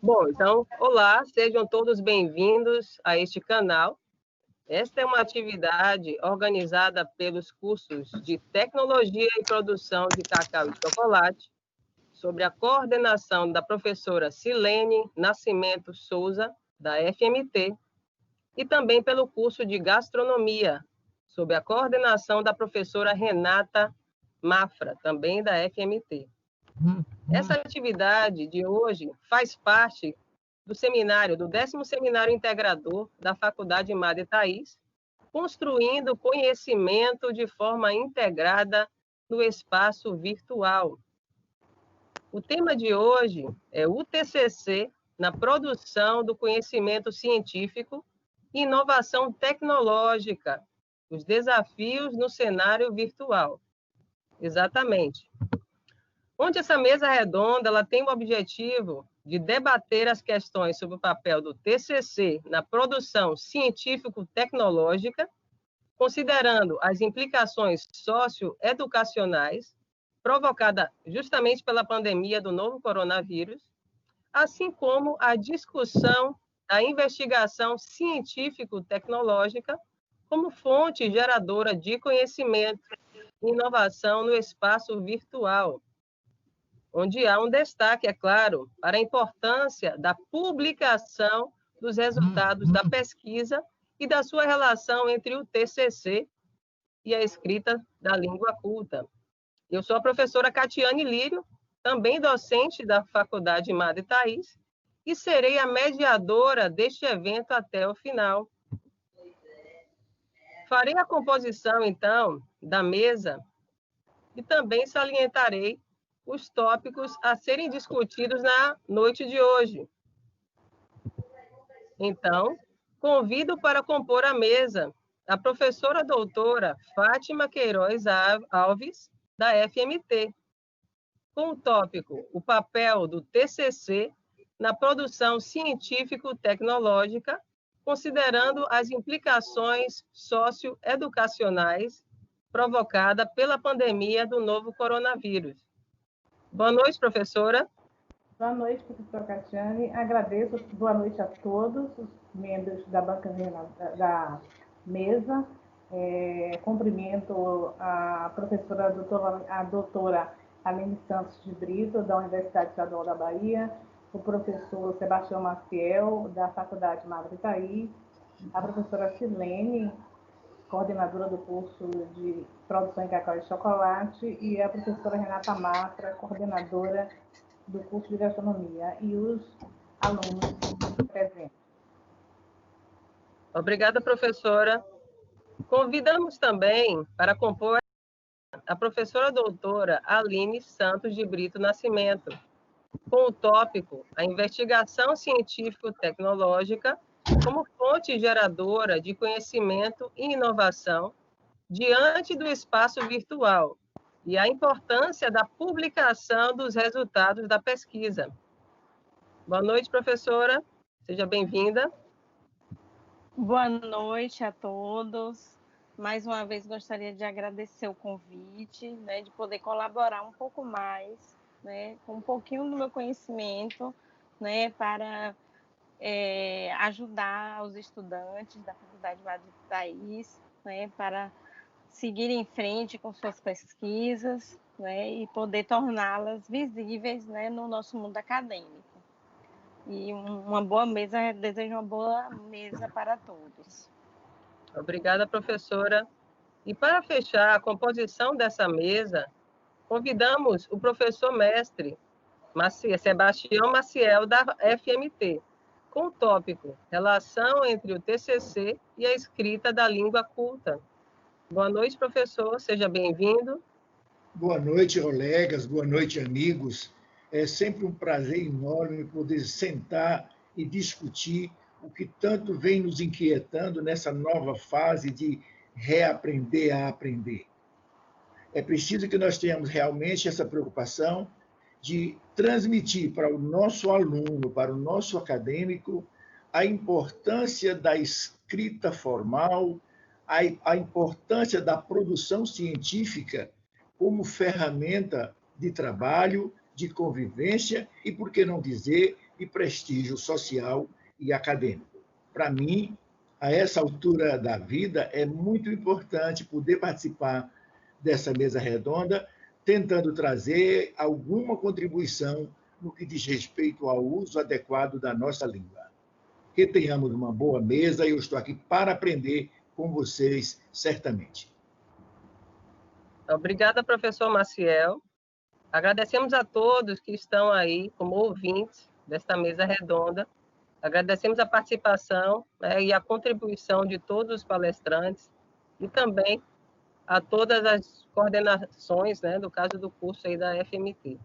Bom, então, olá, sejam todos bem-vindos a este canal. Esta é uma atividade organizada pelos cursos de Tecnologia e Produção de Cacau e Chocolate, sob a coordenação da professora Silene Nascimento Souza, da FMT, e também pelo curso de Gastronomia, sob a coordenação da professora Renata Mafra, também da FMT. Essa atividade de hoje faz parte do seminário, do 10º Seminário Integrador da Faculdade Madre Thaís, construindo conhecimento de forma integrada no espaço virtual. O tema de hoje é o TCC na produção do conhecimento científico e inovação tecnológica, os desafios no cenário virtual. Exatamente. Onde essa mesa redonda ela tem o objetivo de debater as questões sobre o papel do TCC na produção científico-tecnológica, considerando as implicações socioeducacionais provocadas justamente pela pandemia do novo coronavírus, assim como a discussão da investigação científico-tecnológica como fonte geradora de conhecimento e inovação no espaço virtual, onde há um destaque, é claro, para a importância da publicação dos resultados da pesquisa e da sua relação entre o TCC e a escrita da língua culta. Eu sou a professora Catiane Lírio, também docente da Faculdade Madre Thaís, e serei a mediadora deste evento até o final. Farei a composição, então, da mesa e também salientarei os tópicos a serem discutidos na noite de hoje. Então, convido para compor a mesa a professora doutora Fátima Queiroz Alves, da FMT, com o tópico O papel do TCC na produção científico-tecnológica, considerando as implicações socioeducacionais provocadas pela pandemia do novo coronavírus. Boa noite, professora. Boa noite, professora Catiane. Agradeço. Boa noite a todos os membros da bancada da mesa. Cumprimento a professora a doutora Aline Santos de Brito, da Universidade Estadual da Bahia, o professor Sebastião Maciel, da Faculdade Madre Thaís, a professora Silene, coordenadora do curso de Produção em Cacau e Chocolate, e a professora Renata Mafra, coordenadora do curso de Gastronomia, e os alunos presentes. Obrigada, professora. Convidamos também para compor a professora doutora Aline Santos de Brito Nascimento, com o tópico A Investigação Científico-Tecnológica como fonte geradora de conhecimento e inovação diante do espaço virtual e a importância da publicação dos resultados da pesquisa. Boa noite, professora. Seja bem-vinda. Boa noite a todos. Mais uma vez gostaria de agradecer o convite, né, de poder colaborar um pouco mais, né, com um pouquinho do meu conhecimento, né, para ajudar os estudantes da Faculdade Madre Thaís, né, para seguir em frente com suas pesquisas, né, e poder torná-las visíveis, né, no nosso mundo acadêmico. E uma boa mesa, desejo uma boa mesa para todos. Obrigada, professora. E para fechar a composição dessa mesa, convidamos o professor mestre Sebastião Maciel, da FMT, com o tópico Relação entre o TCC e a escrita da língua culta. Boa noite, professor. Seja bem-vindo. Boa noite, colegas. Boa noite, amigos. É sempre um prazer enorme poder sentar e discutir o que tanto vem nos inquietando nessa nova fase de reaprender a aprender. É preciso que nós tenhamos realmente essa preocupação de transmitir para o nosso aluno, para o nosso acadêmico, a importância da escrita formal, a importância da produção científica como ferramenta de trabalho, de convivência e, por que não dizer, e prestígio social e acadêmico. Para mim, a essa altura da vida, é muito importante poder participar dessa mesa redonda, tentando trazer alguma contribuição no que diz respeito ao uso adequado da nossa língua. Que tenhamos uma boa mesa e eu estou aqui para aprender com vocês, certamente. Obrigada, professor Maciel. Agradecemos a todos que estão aí como ouvintes desta mesa redonda. Agradecemos a participação, né, e a contribuição de todos os palestrantes e também a todas as coordenações, né, do caso do curso aí da FMT.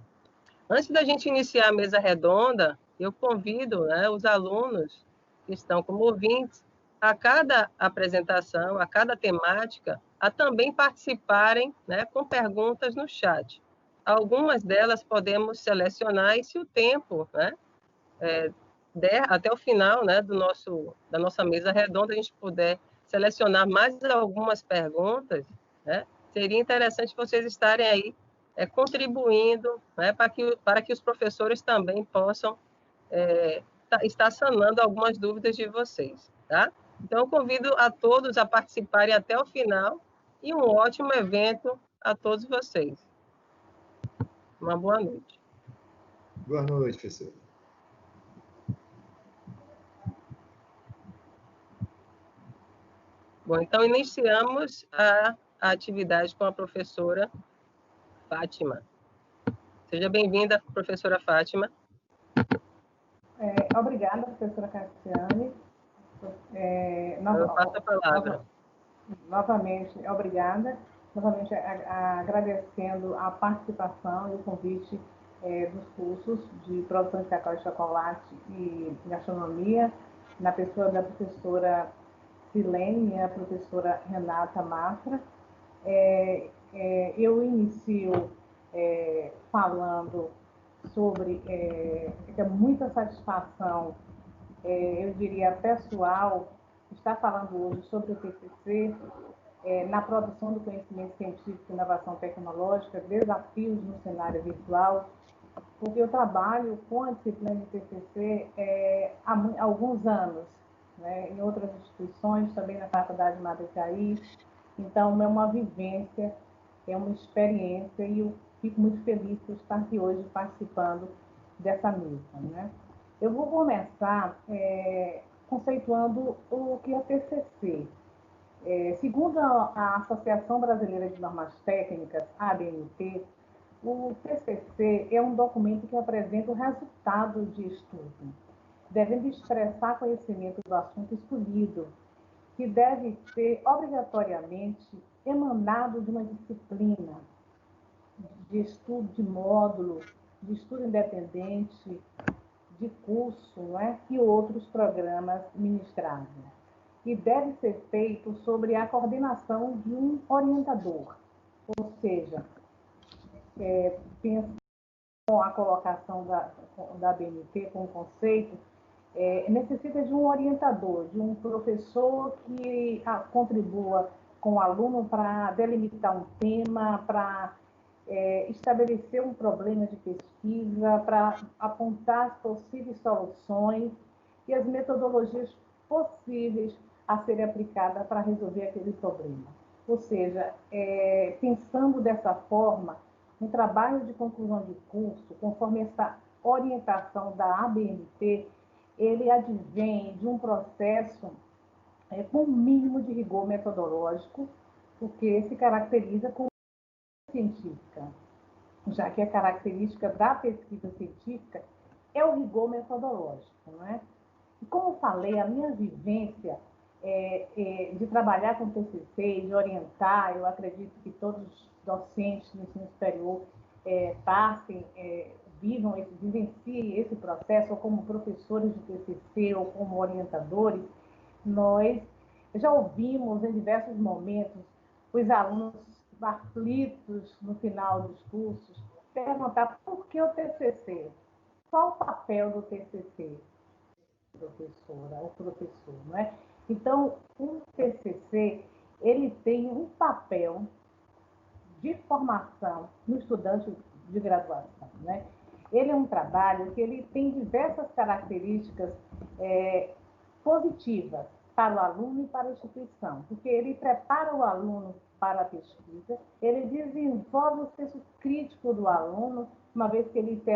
Antes da gente iniciar a mesa redonda, eu convido, né, os alunos que estão como ouvintes, a cada apresentação, a cada temática, a também participarem, né, com perguntas no chat. Algumas delas podemos selecionar e, se o tempo, né, der até o final, né, da nossa mesa redonda, a gente puder selecionar mais algumas perguntas, né, seria interessante vocês estarem aí contribuindo, né, para que os professores também possam estar sanando algumas dúvidas de vocês, tá? Então, eu convido a todos a participarem até o final e um ótimo evento a todos vocês. Uma boa noite. Boa noite, professor. Bom, então iniciamos a atividade com a professora Fátima. Seja bem-vinda, professora Fátima. Obrigada, professora Cassiane. Eu passo a palavra. Novamente, obrigada. Novamente, agradecendo a participação e o convite dos cursos de produção de cacau e chocolate e gastronomia, na pessoa da professora Silene e a professora Renata Mafra. Eu inicio falando sobre é muita satisfação, eu diria pessoal, estar falando hoje sobre o TCC, na produção do conhecimento científico e inovação tecnológica, desafios no cenário virtual, porque eu trabalho com a disciplina de TCC há alguns anos, né, em outras instituições, também na Faculdade Madre Itaí. Então, é uma vivência, é uma experiência, e eu fico muito feliz por estar aqui hoje participando dessa mesa, né? Eu vou começar conceituando o que é TCC. Segundo a Associação Brasileira de Normas Técnicas, a ABNT, o TCC é um documento que apresenta o resultado de estudo, devendo expressar conhecimento do assunto escolhido, que deve ser obrigatoriamente emanado de uma disciplina de estudo de módulo, de estudo independente, de curso, né, e outros programas ministrados. E deve ser feito sobre a coordenação de um orientador, ou seja, pensando a colocação da BNT com o conceito, necessita de um orientador, de um professor que contribua com o aluno para delimitar um tema, para estabelecer um problema de pesquisa, para apontar as possíveis soluções e as metodologias possíveis a serem aplicadas para resolver aquele problema. Ou seja, pensando dessa forma, um trabalho de conclusão de curso, conforme essa orientação da ABNT, ele advém de um processo com um mínimo de rigor metodológico, porque se caracteriza como científica, já que a característica da pesquisa científica é o rigor metodológico, não é? E como falei, a minha vivência de trabalhar com TCC, de orientar, eu acredito que todos os docentes do ensino superior vivenciem esse processo, ou como professores de TCC, ou como orientadores. Nós já ouvimos em diversos momentos os alunos aflitos no final dos cursos perguntar por que o TCC? Qual o papel do TCC? Professora ou professor, não é? Então, o TCC, ele tem um papel de formação no estudante de graduação, né? Ele é um trabalho que ele tem diversas características positivas para o aluno e para a instituição, porque ele prepara o aluno para a pesquisa, ele desenvolve o senso crítico do aluno, uma vez que ele tem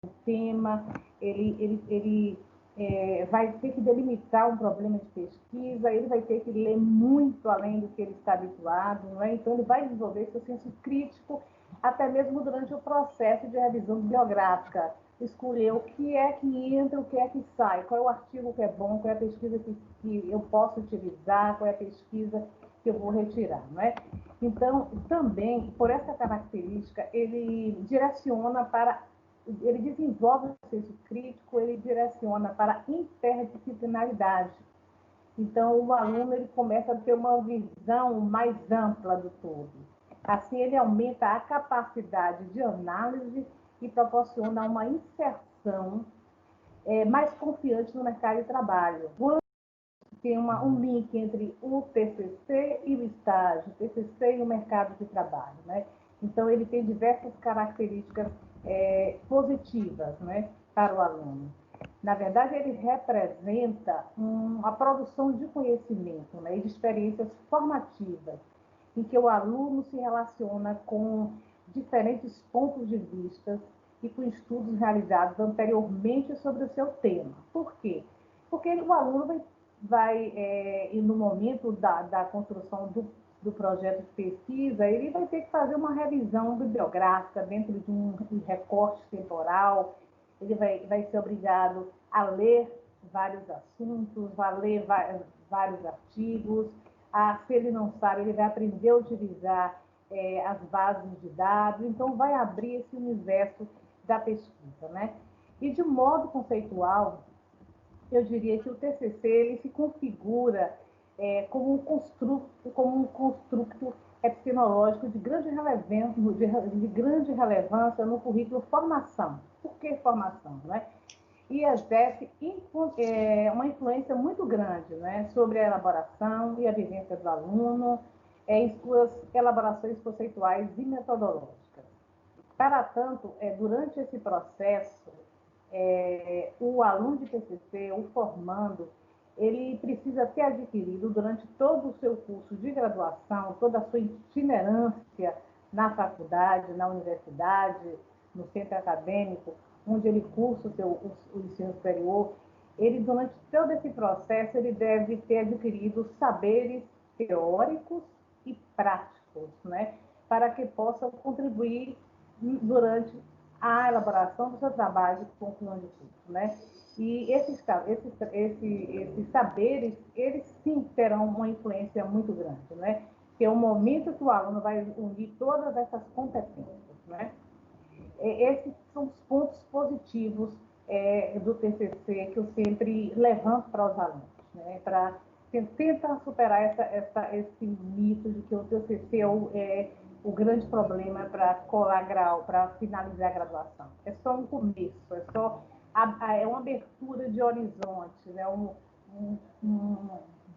um tema, ele vai ter que delimitar um problema de pesquisa, ele vai ter que ler muito além do que ele está habituado, não é? Então ele vai desenvolver seu senso crítico, até mesmo durante o processo de revisão bibliográfica, escolher o que é que entra, o que é que sai, qual é o artigo que é bom, qual é a pesquisa que eu posso utilizar, qual é a pesquisa que eu vou retirar, não é? Então, também, por essa característica, ele desenvolve o senso crítico, ele direciona para a interdisciplinaridade. Então, o aluno ele começa a ter uma visão mais ampla do todo. Assim, ele aumenta a capacidade de análise e proporciona uma inserção mais confiante no mercado de trabalho. Quando tem um link entre o TCC e o estágio, o TCC e o mercado de trabalho, né? Então, ele tem diversas características positivas, né, para o aluno. Na verdade, ele representa a produção de conhecimento, né, e de experiências formativas, em que o aluno se relaciona com diferentes pontos de vista e com estudos realizados anteriormente sobre o seu tema. Por quê? Porque o aluno e no momento da construção do projeto de pesquisa, ele vai ter que fazer uma revisão bibliográfica dentro de um recorte temporal, ele vai ser obrigado a ler vários assuntos, a ler vários artigos, se ele não sabe, ele vai aprender a utilizar as bases de dados, então vai abrir esse universo da pesquisa, né? E de modo conceitual, eu diria que o TCC ele se configura como um construto epistemológico de grande relevância no currículo formação. Por que formação, né? E exerce uma influência muito grande, né, sobre a elaboração e a vivência do aluno em suas elaborações conceituais e metodológicas. Para tanto, durante esse processo, o aluno de TCC, o formando, ele precisa ter adquirido durante todo o seu curso de graduação, toda a sua itinerância na faculdade, na universidade, no centro acadêmico, onde ele cursa o ensino superior, ele, durante todo esse processo, ele deve ter adquirido saberes teóricos e práticos, né, para que possam contribuir durante a elaboração do seu trabalho de conclusão de curso, né? E esses saberes, eles sim terão uma influência muito grande, né? Que é o momento que o aluno vai unir todas essas competências, né? Esses são os pontos positivos do TCC que eu sempre levanto para os alunos, né? Para tentar superar esse mito de que o TCC é o grande problema para colar grau, para finalizar a graduação. É só um começo, é uma abertura de horizonte, né?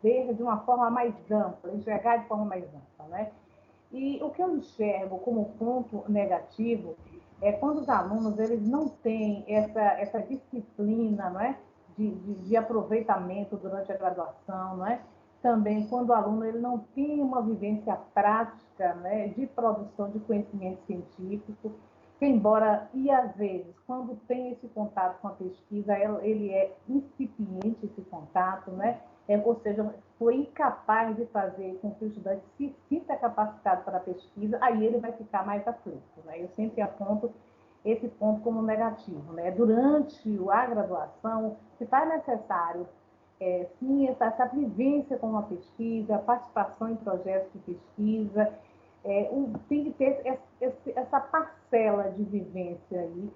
Ver de uma forma mais ampla, enxergar de forma mais ampla, né? E o que eu enxergo como ponto negativo é quando os alunos eles não têm essa disciplina, não é? de aproveitamento durante a graduação, não é? Também quando o aluno ele não tem uma vivência prática, né, de produção de conhecimento científico, que embora, e às vezes, quando tem esse contato com a pesquisa, ele é incipiente esse contato, né? Ou seja, foi incapaz de fazer com que o estudante se sinta capacitado para a pesquisa, aí ele vai ficar mais aflito, né? Eu sempre aponto esse ponto como negativo, né? Durante a graduação, se faz necessário sim, essa vivência com a pesquisa, a participação em projetos de pesquisa, tem que ter essa parcela de vivência aí,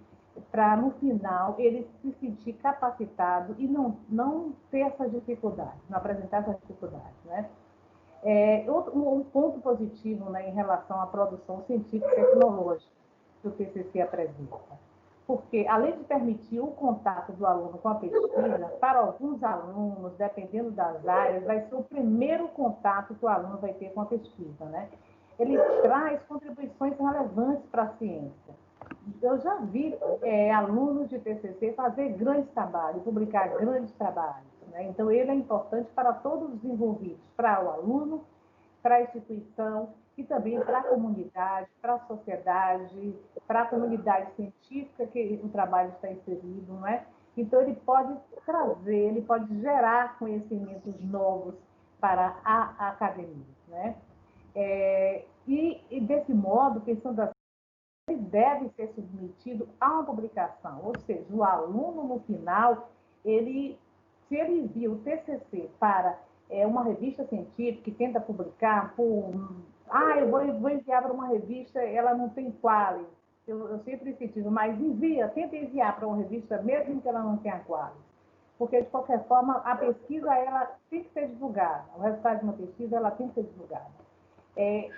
para no final ele se sentir capacitado e não ter essa dificuldade, não apresentar essa dificuldade, né? Um ponto positivo, né, em relação à produção científica e tecnológica que o TCC apresenta. Porque, além de permitir o contato do aluno com a pesquisa, para alguns alunos, dependendo das áreas, vai ser o primeiro contato que o aluno vai ter com a pesquisa, né? Ele traz contribuições relevantes para a ciência. eu já vi alunos de TCC fazer grandes trabalhos, publicar grandes trabalhos, né? Então, ele é importante para todos os envolvidos, para o aluno, para a instituição e também para a comunidade, para a sociedade, para a comunidade científica que o trabalho está inserido, não é? Então, ele pode trazer, ele pode gerar conhecimentos novos para a academia, né? E desse modo, pensando assim, ele deve ser submetido a uma publicação, ou seja, o aluno, no final, se ele envia o TCC para uma revista científica que tenta publicar eu vou enviar para uma revista, ela não tem quali, eu sempre incentivo, mas tenta enviar para uma revista mesmo que ela não tenha quali, porque, de qualquer forma, a pesquisa ela tem que ser divulgada, o resultado de uma pesquisa ela tem que ser divulgada.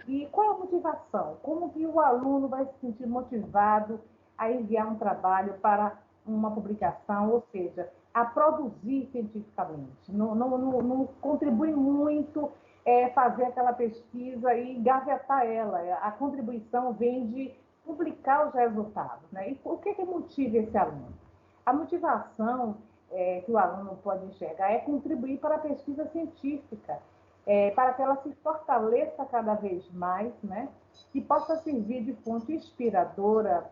E qual é a motivação? Como que o aluno vai se sentir motivado a enviar um trabalho para uma publicação, ou seja, a produzir cientificamente? Não contribui muito fazer aquela pesquisa e gavetar ela. A contribuição vem de publicar os resultados, né? E o que motiva esse aluno? A motivação que o aluno pode enxergar é contribuir para a pesquisa científica, para que ela se fortaleça cada vez mais, né? E possa servir de fonte inspiradora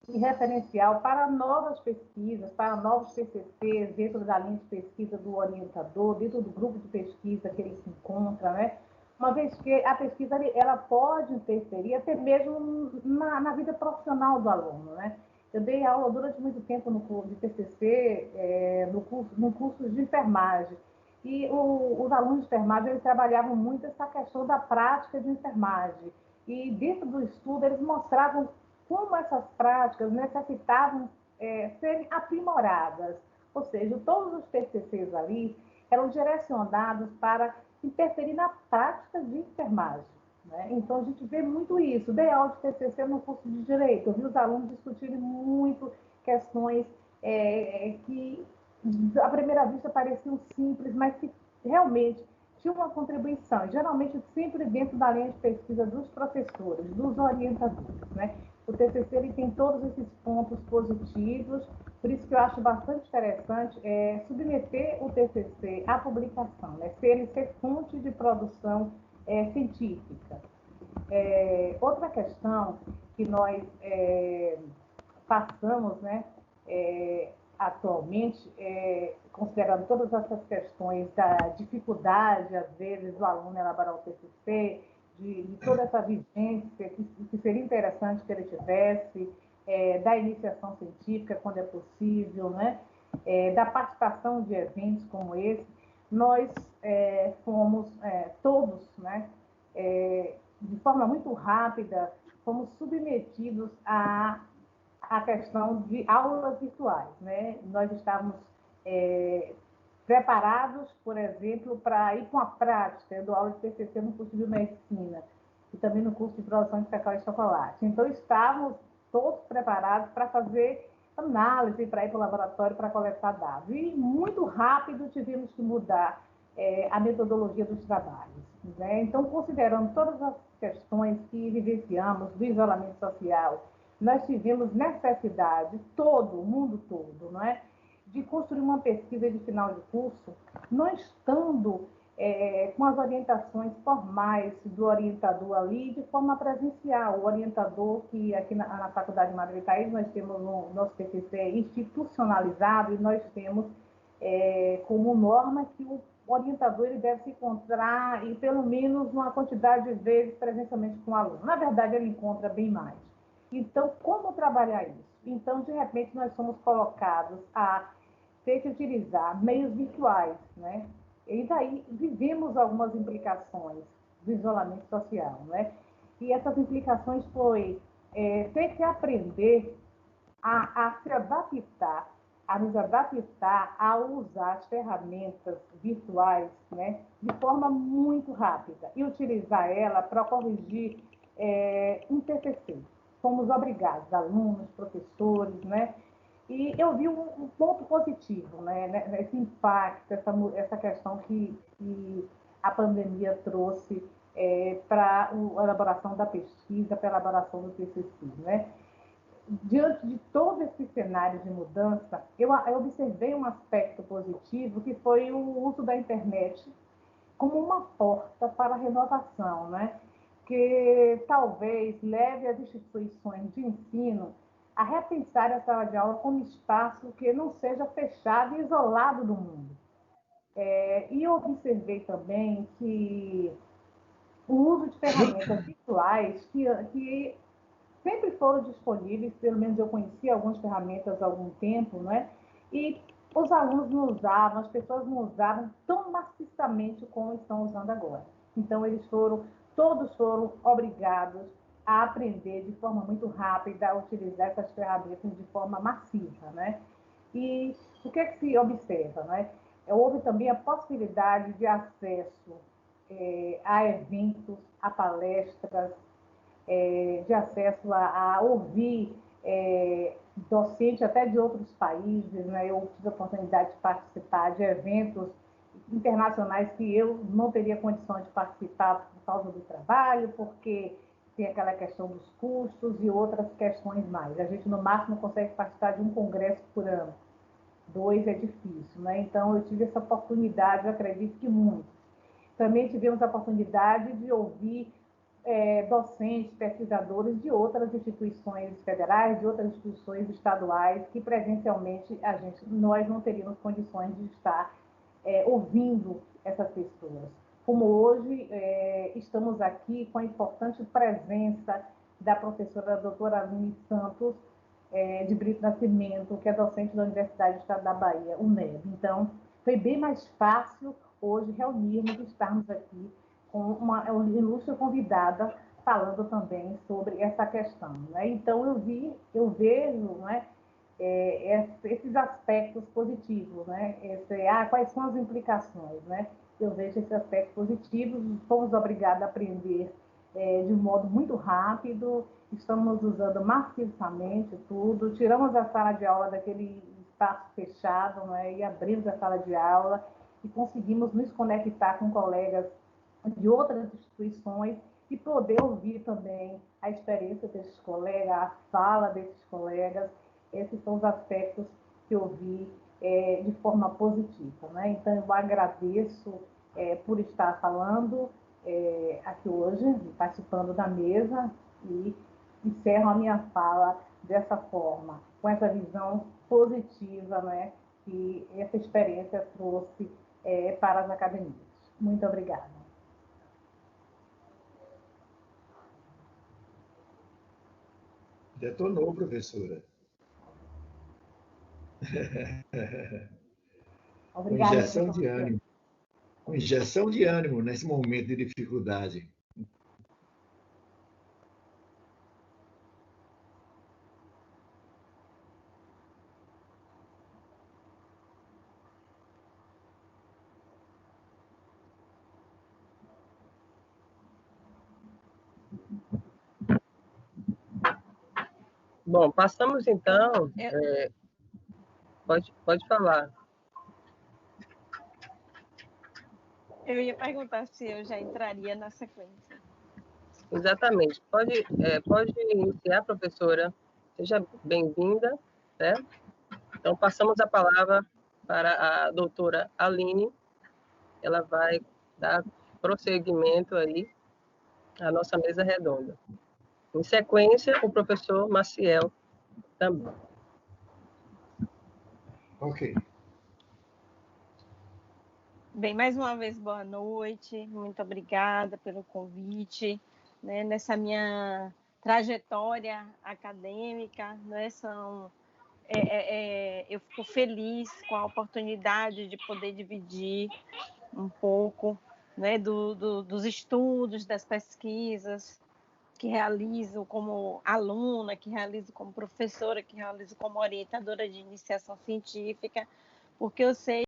e referencial para novas pesquisas, para novos TCCs, dentro da linha de pesquisa do orientador, dentro do grupo de pesquisa que ele se encontra, né? Uma vez que a pesquisa ela pode interferir até mesmo na vida profissional do aluno, né? Eu dei aula durante muito tempo no curso de TCC, no curso de enfermagem. E os alunos de enfermagem eles trabalhavam muito essa questão da prática de enfermagem. E dentro do estudo eles mostravam como essas práticas necessitavam serem aprimoradas. Ou seja, todos os TCCs ali eram direcionados para interferir na prática de enfermagem, né? Então, a gente vê muito isso. Dei aula de TCC no curso de Direito. Eu vi os alunos discutirem muito questões que, à primeira vista, pareciam simples, mas que realmente tinham uma contribuição. Geralmente, sempre dentro da linha de pesquisa dos professores, dos orientadores, né? O TCC ele tem todos esses pontos positivos, por isso que eu acho bastante interessante submeter o TCC à publicação, né? Ele ser fonte de produção científica. Outra questão que nós passamos, né, atualmente, considerando todas essas questões da dificuldade, às vezes, do aluno elaborar o TCC, de toda essa vivência que seria interessante que ele tivesse, da iniciação científica, quando é possível, né? Da participação de eventos como esse, nós fomos todos, né? De forma muito rápida, fomos submetidos a questão de aulas virtuais, né? Nós estávamos preparados, por exemplo, para ir com a prática. Eu dou aula de TCC no curso de medicina e também no curso de produção de cacau e chocolate. Então, estávamos todos preparados para fazer análise, para ir para o laboratório para coletar dados. E muito rápido tivemos que mudar a metodologia dos trabalhos, né? Então, considerando todas as questões que vivenciamos do isolamento social, nós tivemos necessidade, todo, o mundo todo, não é? De construir uma pesquisa de final de curso, não estando com as orientações formais do orientador ali, de forma presencial. O orientador, que aqui na Faculdade Madre Itaís, nós temos o nosso TCC institucionalizado e nós temos como norma que o orientador ele deve se encontrar, e pelo menos uma quantidade de vezes presencialmente com o aluno. Na verdade, ele encontra bem mais. Então, como trabalhar isso? Então, de repente, nós somos colocados a ter que utilizar meios virtuais, né? E daí vivemos algumas implicações do isolamento social, né? E essas implicações foi ter que aprender a se adaptar, a nos adaptar a usar as ferramentas virtuais, né? De forma muito rápida e utilizar ela para corrigir um TCC. Fomos obrigados, alunos, professores, né? E eu vi um ponto positivo, né? Esse impacto, essa questão que a pandemia trouxe para a elaboração da pesquisa, para a elaboração do TCC, né? diante de todo esse cenário de mudança, eu observei um aspecto positivo, que foi o uso da internet como uma porta para a renovação, né? Que talvez leve as instituições de ensino a repensar a sala de aula como espaço que não seja fechado e isolado do mundo. E eu observei também que o uso de ferramentas virtuais que sempre foram disponíveis, pelo menos eu conheci algumas ferramentas há algum tempo, né? E os alunos não usavam, as pessoas não usavam tão maciçamente como estão usando agora. Então, todos foram obrigados a aprender de forma muito rápida a utilizar essas ferramentas de forma maciça, né? E o que é que se observa, né? Houve também a possibilidade de acesso a eventos, a palestras, de acesso a ouvir docente até de outros países, né? Eu tive a oportunidade de participar de eventos internacionais que eu não teria condições de participar por causa do trabalho, porque tem aquela questão dos custos e outras questões mais. A gente, no máximo, consegue participar de um congresso por ano. 2 é difícil, né? Então, eu tive essa oportunidade, eu acredito que muito. Também tivemos a oportunidade de ouvir docentes, pesquisadores de outras instituições federais, de outras instituições estaduais, que presencialmente nós não teríamos condições de estar ouvindo essas pessoas. Como hoje estamos aqui com a importante presença da professora doutora Aline Santos, de Brito Nascimento, que é docente da Universidade do Estado da Bahia, UNEB. Então, foi bem mais fácil hoje reunirmos e estarmos aqui com uma ilustre convidada falando também sobre essa questão, né? Então, eu vejo, né, esses aspectos positivos, né? Quais são as implicações, né? Eu vejo esses aspectos positivos, fomos obrigados a aprender de um modo muito rápido, estamos usando maciçamente tudo, tiramos a sala de aula daquele espaço fechado, né, e abrimos a sala de aula e conseguimos nos conectar com colegas de outras instituições e poder ouvir também a experiência desses colegas, a fala desses colegas. Esses são os aspectos que eu vi de forma positiva, né? Então, eu agradeço por estar falando aqui hoje, participando da mesa, e encerro a minha fala dessa forma, com essa visão positiva, né, que essa experiência trouxe para as academias. Muito obrigada. Detonou, professora. Obrigada, injeção de ânimo. Com injeção de ânimo nesse momento de dificuldade. Bom, passamos então. Pode falar. Eu ia perguntar se eu já entraria na sequência. Exatamente. Pode iniciar, professora. Seja bem-vinda, né? Então, passamos a palavra para a doutora Aline. Ela vai dar prosseguimento aí à nossa mesa redonda. Em sequência, o professor Maciel também. Ok. Bem, mais uma vez, boa noite. Muito obrigada pelo convite, né? Nessa minha trajetória acadêmica, né? Eu fico feliz com a oportunidade de poder dividir um pouco, né, dos estudos, das pesquisas que realizo como aluna, que realizo como professora, que realizo como orientadora de iniciação científica, porque eu sei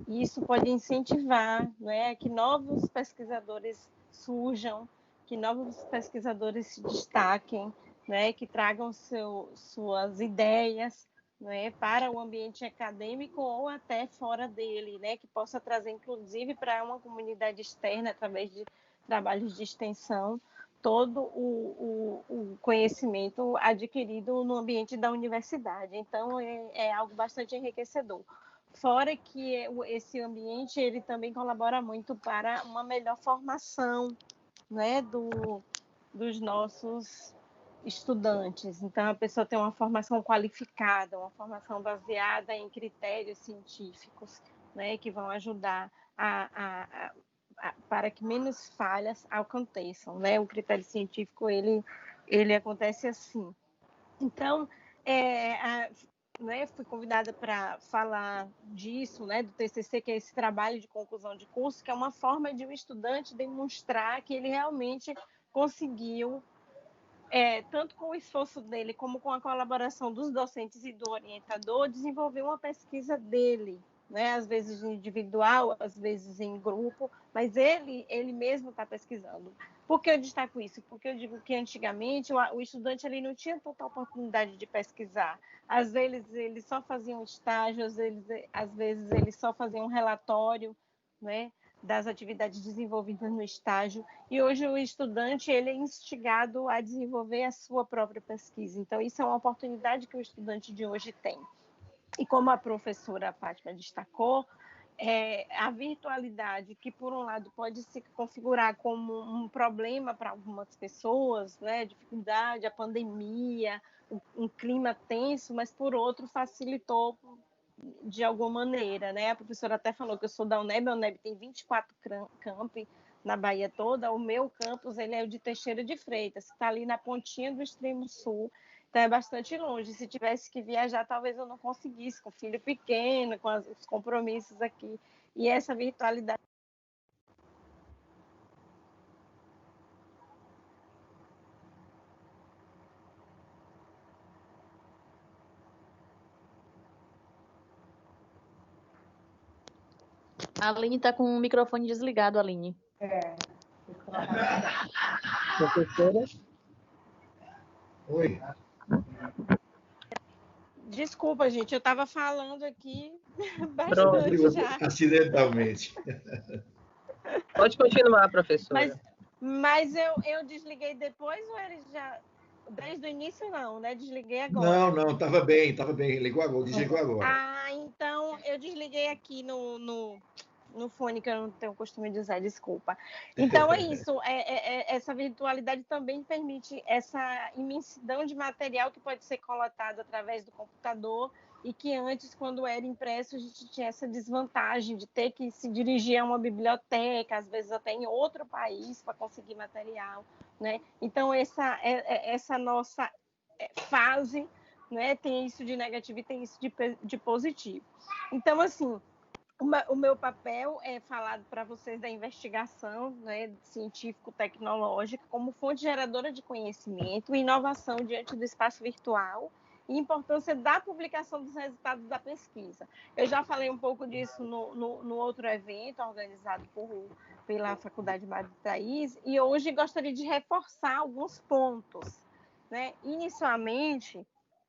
que isso pode incentivar, né, que novos pesquisadores surjam, que novos pesquisadores se destaquem, né, que tragam suas ideias, né, para o ambiente acadêmico ou até fora dele, né, que possa trazer, inclusive, para uma comunidade externa, através de trabalhos de extensão, todo o conhecimento adquirido no ambiente da universidade. Então, é algo bastante enriquecedor. Fora que esse ambiente ele também colabora muito para uma melhor formação, né, dos nossos estudantes. Então, a pessoa tem uma formação qualificada, uma formação baseada em critérios científicos, né, que vão ajudar para que menos falhas aconteçam, né? O critério científico ele acontece assim. Então, né, fui convidada para falar disso, né, do TCC, que é esse trabalho de conclusão de curso, que é uma forma de um estudante demonstrar que ele realmente conseguiu, tanto com o esforço dele como com a colaboração dos docentes e do orientador, desenvolver uma pesquisa dele, né? Às vezes individual, às vezes em grupo, mas ele mesmo está pesquisando. Por que eu destaco isso? Porque eu digo que antigamente o estudante ele não tinha tanta oportunidade de pesquisar. Às vezes ele só fazia um estágio, às vezes ele só fazia um relatório, né, das atividades desenvolvidas no estágio, e hoje o estudante ele é instigado a desenvolver a sua própria pesquisa. Então, isso é uma oportunidade que o estudante de hoje tem. E como a professora Fátima destacou, a virtualidade, que por um lado pode se configurar como um problema para algumas pessoas, né, dificuldade, a pandemia, um clima tenso, mas por outro facilitou de alguma maneira, né? A professora até falou que eu sou da UNEB, a UNEB tem 24 campi na Bahia toda, o meu campus ele é o de Teixeira de Freitas, que está ali na pontinha do extremo sul, então é bastante longe. Se tivesse que viajar, talvez eu não conseguisse, com filho pequeno, com os compromissos aqui, e essa virtualidade. A Aline está com o microfone desligado, Aline. Professora? Oi. Desculpa, gente, eu estava falando aqui bastante já. Acidentalmente. Pode continuar, professora. Mas eu desliguei depois ou ele já... Desde o início não, né? Desliguei agora. Não, estava bem. Desligou agora. Então eu desliguei aqui no fone, que eu não tenho o costume de usar, desculpa. Então é isso, essa virtualidade também permite essa imensidão de material que pode ser coletado através do computador, e que antes, quando era impresso, a gente tinha essa desvantagem de ter que se dirigir a uma biblioteca, às vezes até em outro país, para conseguir material, né? Então essa nossa fase, né, tem isso de negativo e tem isso de positivo. Então, assim, o meu papel é falar para vocês da investigação, né, científico-tecnológica como fonte geradora de conhecimento e inovação diante do espaço virtual, e a importância da publicação dos resultados da pesquisa. Eu já falei um pouco disso no outro evento organizado pela Faculdade Madre Thaís, e hoje gostaria de reforçar alguns pontos, né? Inicialmente,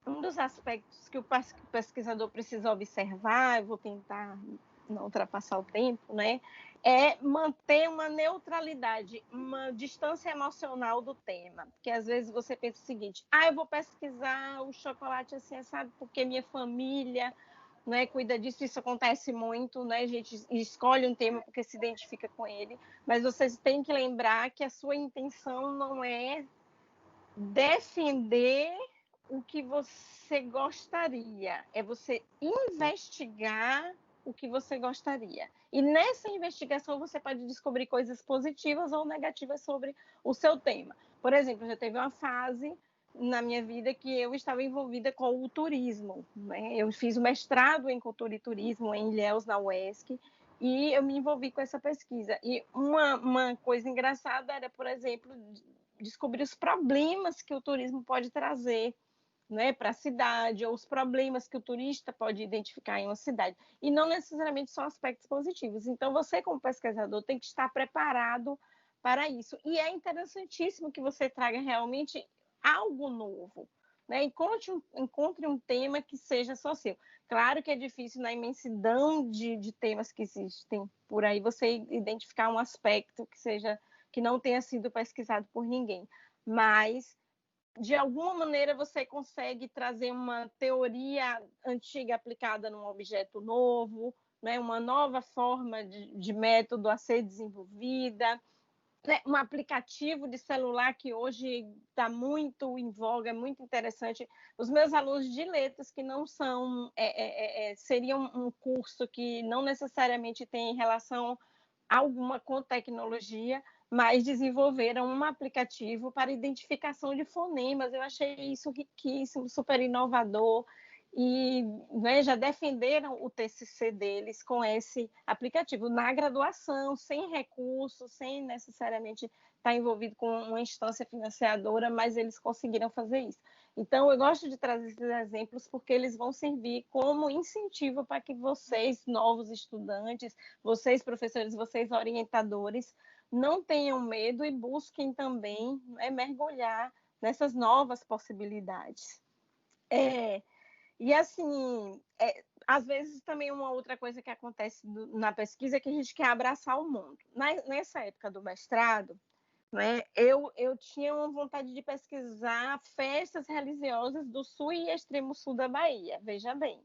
um dos aspectos que o pesquisador precisa observar, eu vou tentar não ultrapassar o tempo, né, é manter uma neutralidade, uma distância emocional do tema. Porque às vezes você pensa o seguinte: eu vou pesquisar o chocolate assim, sabe, porque minha família, né, cuida disso. Isso acontece muito, né? A gente escolhe um tema porque se identifica com ele, mas vocês têm que lembrar que a sua intenção não é defender o que você gostaria, é você investigar o que você gostaria. E nessa investigação você pode descobrir coisas positivas ou negativas sobre o seu tema. Por exemplo, já teve uma fase na minha vida que eu estava envolvida com o turismo, né? Eu fiz o mestrado em cultura e turismo em Ilhéus, na UESC, e eu me envolvi com essa pesquisa. E uma coisa engraçada era, por exemplo, descobrir os problemas que o turismo pode trazer, né, para a cidade, ou os problemas que o turista pode identificar em uma cidade, e não necessariamente só aspectos positivos. Então, você, como pesquisador, tem que estar preparado para isso. E é interessantíssimo que você traga realmente algo novo, né? Encontre um tema que seja só seu. Claro que é difícil, na imensidão de temas que existem por aí, você identificar um aspecto que seja que não tenha sido pesquisado por ninguém, mas de alguma maneira você consegue trazer uma teoria antiga aplicada num objeto novo, né? Uma nova forma de método a ser desenvolvida, né? Um aplicativo de celular que hoje está muito em voga, é muito interessante. Os meus alunos de letras, que não são, seria um curso que não necessariamente tem relação alguma com tecnologia, mas desenvolveram um aplicativo para identificação de fonemas. Eu achei isso riquíssimo, super inovador, e né, já defenderam o TCC deles com esse aplicativo na graduação, sem recursos, sem necessariamente estar envolvido com uma instância financiadora, mas eles conseguiram fazer isso. Então, eu gosto de trazer esses exemplos porque eles vão servir como incentivo para que vocês, novos estudantes, vocês, professores, vocês, orientadores, não tenham medo e busquem também mergulhar nessas novas possibilidades. E assim, às vezes também uma outra coisa que acontece na pesquisa é que a gente quer abraçar o mundo. Nessa época do mestrado, né, eu tinha uma vontade de pesquisar festas religiosas do sul e extremo sul da Bahia, veja bem.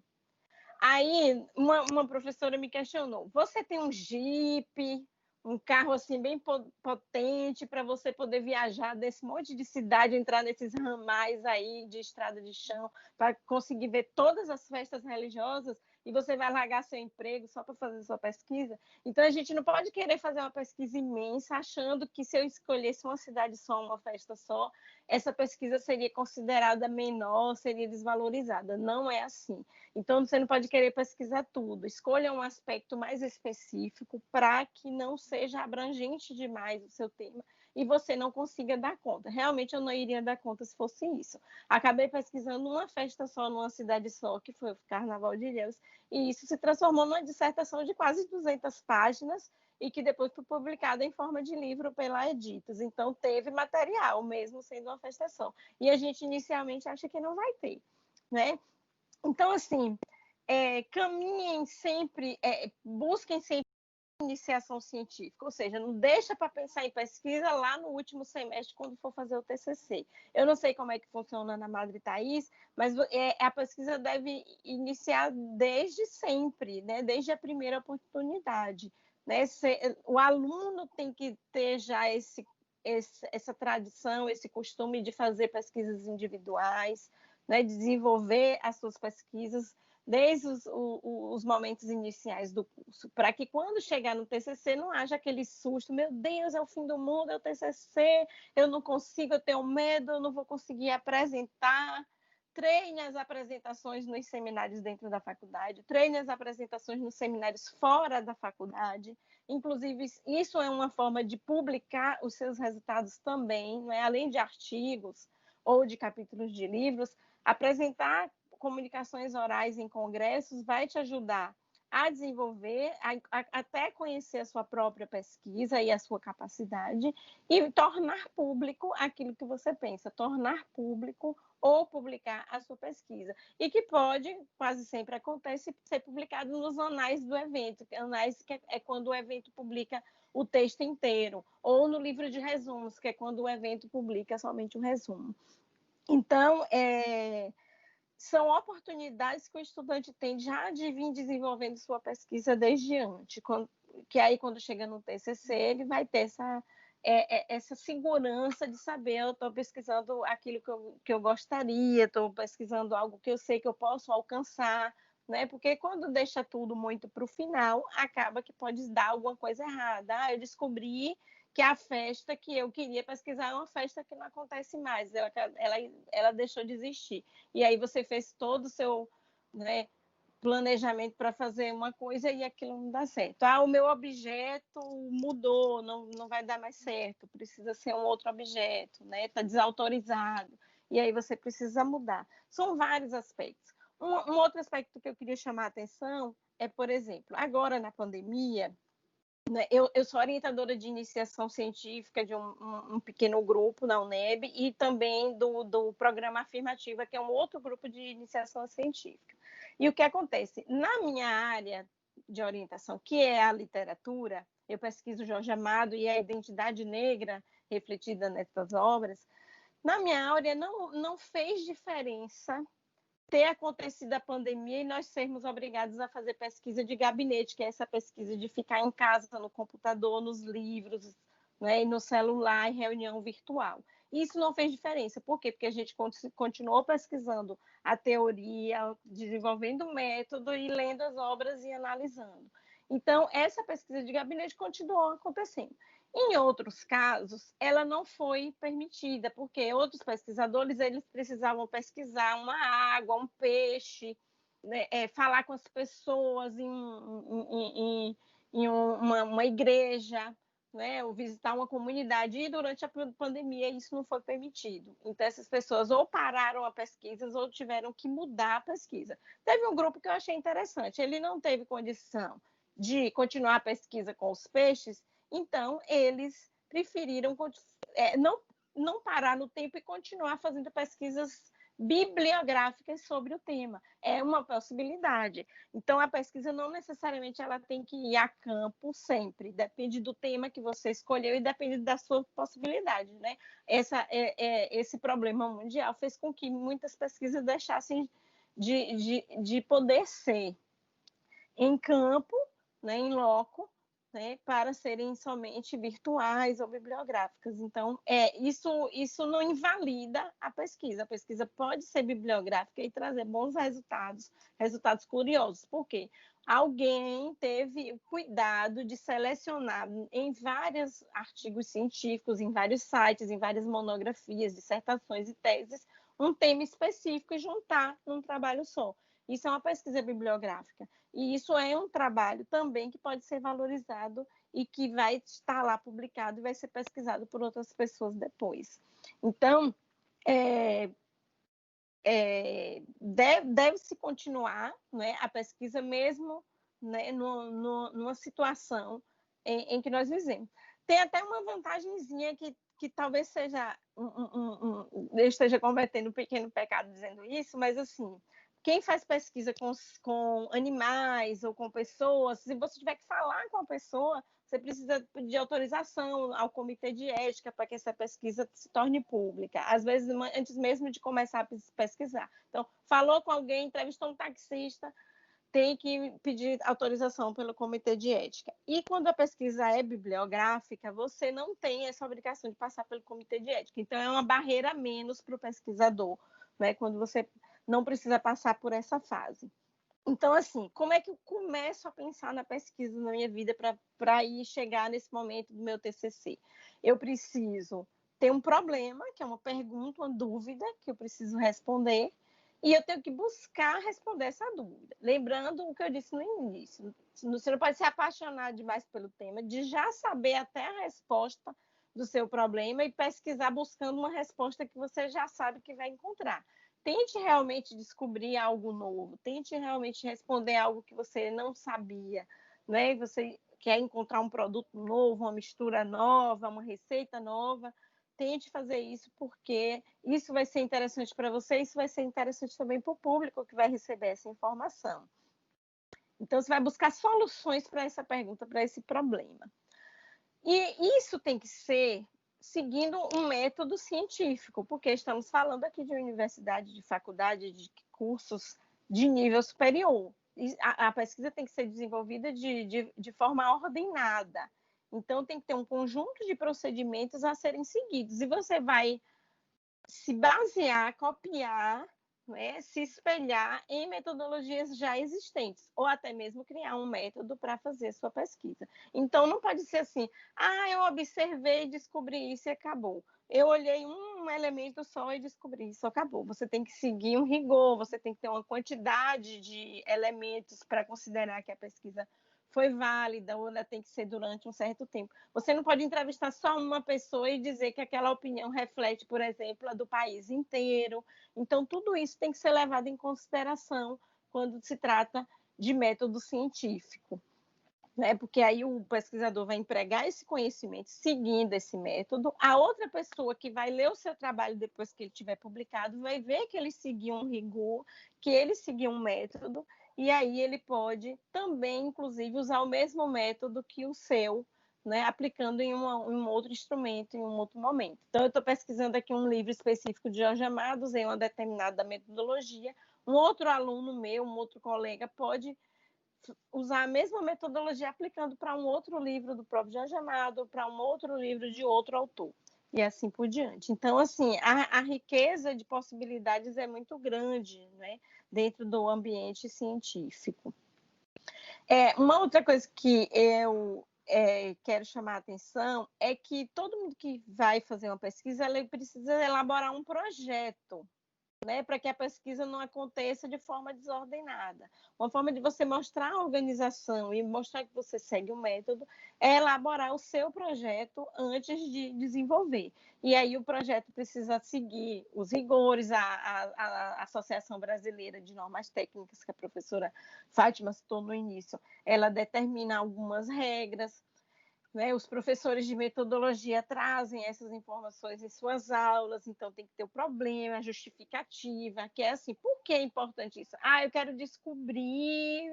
Aí uma professora me questionou: você tem um Jeep, um carro assim bem potente para você poder viajar desse monte de cidade, entrar nesses ramais aí de estrada de chão para conseguir ver todas as festas religiosas, e você vai largar seu emprego só para fazer sua pesquisa? Então a gente não pode querer fazer uma pesquisa imensa achando que se eu escolhesse uma cidade só, uma festa só, essa pesquisa seria considerada menor, seria desvalorizada. Não é assim. Então, você não pode querer pesquisar tudo. Escolha um aspecto mais específico para que não seja abrangente demais o seu tema e você não consiga dar conta. Realmente, eu não iria dar conta se fosse isso. Acabei pesquisando uma festa só, numa cidade só, que foi o Carnaval de Ilhéus, e isso se transformou numa dissertação de quase 200 páginas e que depois foi publicada em forma de livro pela Editas. Então, teve material, mesmo sendo uma festa só. E a gente, inicialmente, acha que não vai ter, né? Então, assim, caminhem sempre, busquem sempre iniciação científica, ou seja, não deixa para pensar em pesquisa lá no último semestre, quando for fazer o TCC. Eu não sei como é que funciona na Madre Thaís, mas a pesquisa deve iniciar desde sempre, né? Desde a primeira oportunidade. Né? O aluno tem que ter já essa tradição, esse costume de fazer pesquisas individuais, né? Desenvolver as suas pesquisas desde os momentos iniciais do curso, para que quando chegar no TCC não haja aquele susto: meu Deus, é o fim do mundo, é o TCC, eu não consigo, eu tenho medo, eu não vou conseguir apresentar. Treine as apresentações nos seminários dentro da faculdade, treine as apresentações nos seminários fora da faculdade. Inclusive, isso é uma forma de publicar os seus resultados também, não é? Além de artigos ou de capítulos de livros, apresentar comunicações orais em congressos vai te ajudar a desenvolver, até conhecer a sua própria pesquisa e a sua capacidade, e tornar público aquilo que você pensa, tornar público ou publicar a sua pesquisa. E que pode, quase sempre acontece, ser publicado nos anais do evento. Anais que é quando o evento publica o texto inteiro, ou no livro de resumos, que é quando o evento publica somente o resumo. Então, são oportunidades que o estudante tem já de vir desenvolvendo sua pesquisa desde antes, que aí quando chega no TCC ele vai ter essa segurança de saber: eu estou pesquisando aquilo que eu gostaria, estou pesquisando algo que eu sei que eu posso alcançar, né? Porque quando deixa tudo muito para o final, acaba que pode dar alguma coisa errada. Eu descobri que a festa que eu queria pesquisar é uma festa que não acontece mais, ela deixou de existir. E aí você fez todo o seu, né, planejamento para fazer uma coisa e aquilo não dá certo. O meu objeto mudou, não vai dar mais certo, precisa ser um outro objeto, né? Está desautorizado. E aí você precisa mudar. São vários aspectos. Um outro aspecto que eu queria chamar a atenção é, por exemplo, agora na pandemia, eu sou orientadora de iniciação científica de um pequeno grupo na UNEB e também do programa Afirmativa, que é um outro grupo de iniciação científica. E o que acontece? Na minha área de orientação, que é a literatura, eu pesquiso Jorge Amado e a identidade negra refletida nessas obras, na minha área não fez diferença ter acontecido a pandemia e nós sermos obrigados a fazer pesquisa de gabinete, que é essa pesquisa de ficar em casa, no computador, nos livros, né, e no celular, em reunião virtual. Isso não fez diferença. Por quê? Porque a gente continuou pesquisando a teoria, desenvolvendo o método e lendo as obras e analisando. Então, essa pesquisa de gabinete continuou acontecendo. Em outros casos, ela não foi permitida, porque outros pesquisadores eles precisavam pesquisar uma água, um peixe, né, falar com as pessoas em uma igreja, né, ou visitar uma comunidade, e durante a pandemia isso não foi permitido. Então, essas pessoas ou pararam a pesquisa ou tiveram que mudar a pesquisa. Teve um grupo que eu achei interessante, ele não teve condição de continuar a pesquisa com os peixes, então eles preferiram não parar no tempo e continuar fazendo pesquisas bibliográficas sobre o tema. É uma possibilidade. Então, a pesquisa não necessariamente ela tem que ir a campo sempre. Depende do tema que você escolheu e depende da sua possibilidade, né? Esse problema mundial fez com que muitas pesquisas deixassem de poder ser em campo, né, em loco, né, para serem somente virtuais ou bibliográficas. Então, isso não invalida a pesquisa. A pesquisa pode ser bibliográfica e trazer bons resultados curiosos. Por quê? Alguém teve o cuidado de selecionar em vários artigos científicos, em vários sites, em várias monografias, dissertações e teses, um tema específico e juntar num trabalho só. Isso é uma pesquisa bibliográfica. E isso é um trabalho também que pode ser valorizado e que vai estar lá publicado e vai ser pesquisado por outras pessoas depois. Então, deve-se continuar, né, a pesquisa mesmo, né, numa situação em que nós vivemos. Tem até uma vantagenzinha que talvez seja eu esteja cometendo um pequeno pecado dizendo isso, mas assim, quem faz pesquisa com animais ou com pessoas, se você tiver que falar com a pessoa, você precisa pedir autorização ao comitê de ética para que essa pesquisa se torne pública, às vezes antes mesmo de começar a pesquisar. Então, falou com alguém, entrevistou um taxista, tem que pedir autorização pelo comitê de ética. E quando a pesquisa é bibliográfica, você não tem essa obrigação de passar pelo comitê de ética. Então, é uma barreira a menos para o pesquisador, né, quando você não precisa passar por essa fase. Então, assim, como é que eu começo a pensar na pesquisa na minha vida para ir chegar nesse momento do meu TCC? Eu preciso ter um problema, que é uma pergunta, uma dúvida que eu preciso responder, e eu tenho que buscar responder essa dúvida. Lembrando o que eu disse no início, você não pode se apaixonar demais pelo tema, de já saber até a resposta do seu problema e pesquisar buscando uma resposta que você já sabe que vai encontrar. Tente realmente descobrir algo novo, tente realmente responder algo que você não sabia, né? Você quer encontrar um produto novo, uma mistura nova, uma receita nova, tente fazer isso, porque isso vai ser interessante para você, isso vai ser interessante também para o público que vai receber essa informação. Então, você vai buscar soluções para essa pergunta, para esse problema. E isso tem que ser seguindo um método científico, porque estamos falando aqui de universidade, de faculdade, de cursos de nível superior. A pesquisa tem que ser desenvolvida de forma ordenada. Então, tem que ter um conjunto de procedimentos a serem seguidos. E você vai se basear, copiar, né, se espelhar em metodologias já existentes, ou até mesmo criar um método para fazer sua pesquisa. Então, não pode ser assim, eu observei e descobri isso e acabou. Eu olhei um elemento só e descobri isso, acabou. Você tem que seguir um rigor, você tem que ter uma quantidade de elementos para considerar que a pesquisa foi válida, ou ela tem que ser durante um certo tempo. Você não pode entrevistar só uma pessoa e dizer que aquela opinião reflete, por exemplo, a do país inteiro. Então, tudo isso tem que ser levado em consideração quando se trata de método científico, né? Porque aí o pesquisador vai empregar esse conhecimento seguindo esse método. A outra pessoa que vai ler o seu trabalho depois que ele tiver publicado vai ver que ele seguiu um rigor, que ele seguiu um método, e aí ele pode também, inclusive, usar o mesmo método que o seu né, aplicando em um outro instrumento, em um outro momento. Então, eu estou pesquisando aqui um livro específico de Jorge Amado, usei uma determinada metodologia, um outro aluno meu, um outro colega pode usar a mesma metodologia aplicando para um outro livro do próprio Jorge Amado, para um outro livro de outro autor, e assim por diante. Então, assim, a riqueza de possibilidades é muito grande, né, dentro do ambiente científico. Uma outra coisa que eu quero chamar a atenção é que todo mundo que vai fazer uma pesquisa, ele precisa elaborar um projeto, né, para que a pesquisa não aconteça de forma desordenada. Uma forma de você mostrar a organização e mostrar que você segue o método é elaborar o seu projeto antes de desenvolver. E aí o projeto precisa seguir os rigores, a Associação Brasileira de Normas Técnicas, que a professora Fátima citou no início, ela determina algumas regras, né? Os professores de metodologia trazem essas informações em suas aulas, então tem que ter o problema, a justificativa, que é assim, por que é importante isso? Eu quero descobrir,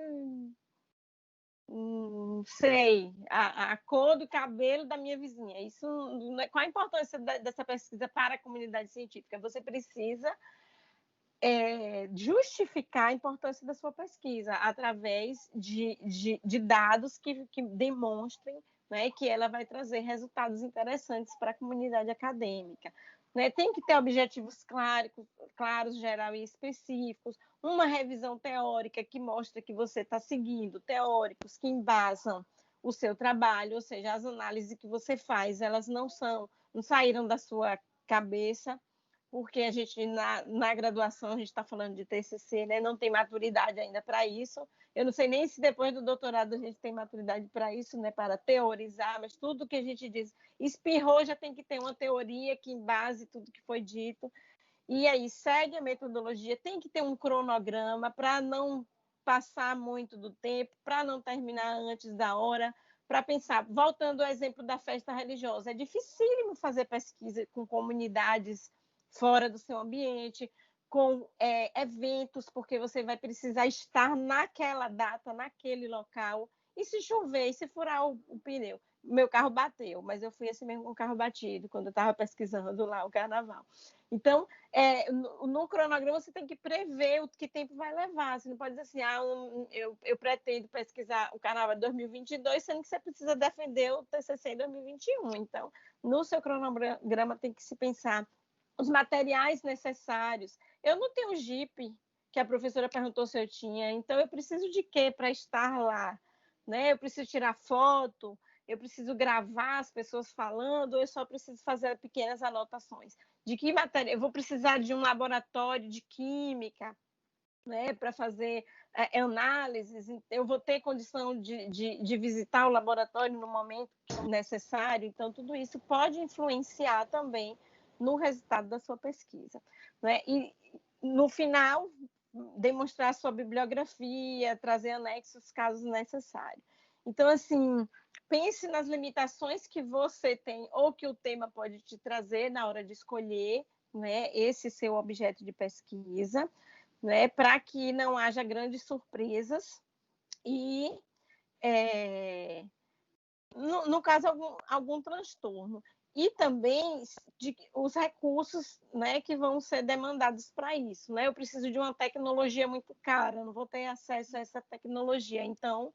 sei, a cor do cabelo da minha vizinha. Isso, qual a importância dessa pesquisa para a comunidade científica? Você precisa justificar a importância da sua pesquisa através de dados que demonstrem, né, que ela vai trazer resultados interessantes para a comunidade acadêmica. Né? Tem que ter objetivos claros, geral e específicos, uma revisão teórica que mostra que você está seguindo, teóricos que embasam o seu trabalho, ou seja, as análises que você faz, elas não saíram da sua cabeça, porque a gente, na graduação, a gente está falando de TCC, né? Não tem maturidade ainda para isso. Eu não sei nem se depois do doutorado a gente tem maturidade para isso, né? Para teorizar, mas tudo que a gente diz, espirrou, já tem que ter uma teoria que embase tudo que foi dito. E aí segue a metodologia, tem que ter um cronograma para não passar muito do tempo, para não terminar antes da hora, para pensar, voltando ao exemplo da festa religiosa, é dificílimo fazer pesquisa com comunidades fora do seu ambiente, com eventos, porque você vai precisar estar naquela data, naquele local, e se chover, e se furar o pneu. Meu carro bateu, mas eu fui assim mesmo com o carro batido, quando eu estava pesquisando lá o carnaval. Então, no cronograma você tem que prever o que tempo vai levar. Você não pode dizer assim, eu pretendo pesquisar o carnaval de 2022, sendo que você precisa defender o TCC em 2021. Então, no seu cronograma tem que se pensar os materiais necessários. Eu não tenho Jeep, que a professora perguntou se eu tinha, então eu preciso de quê para estar lá? Né? Eu preciso tirar foto, eu preciso gravar as pessoas falando, ou eu só preciso fazer pequenas anotações. De que matéria? Eu vou precisar de um laboratório de química, né, para fazer análises, eu vou ter condição de visitar o laboratório no momento necessário, então tudo isso pode influenciar também no resultado da sua pesquisa. Né? E, no final, demonstrar sua bibliografia, trazer anexos caso necessário. Então, assim, pense nas limitações que você tem ou que o tema pode te trazer na hora de escolher, né, esse seu objeto de pesquisa, né, para que não haja grandes surpresas e, no caso, algum transtorno. E também os recursos, né, que vão ser demandados para isso. Né? Eu preciso de uma tecnologia muito cara, eu não vou ter acesso a essa tecnologia. Então,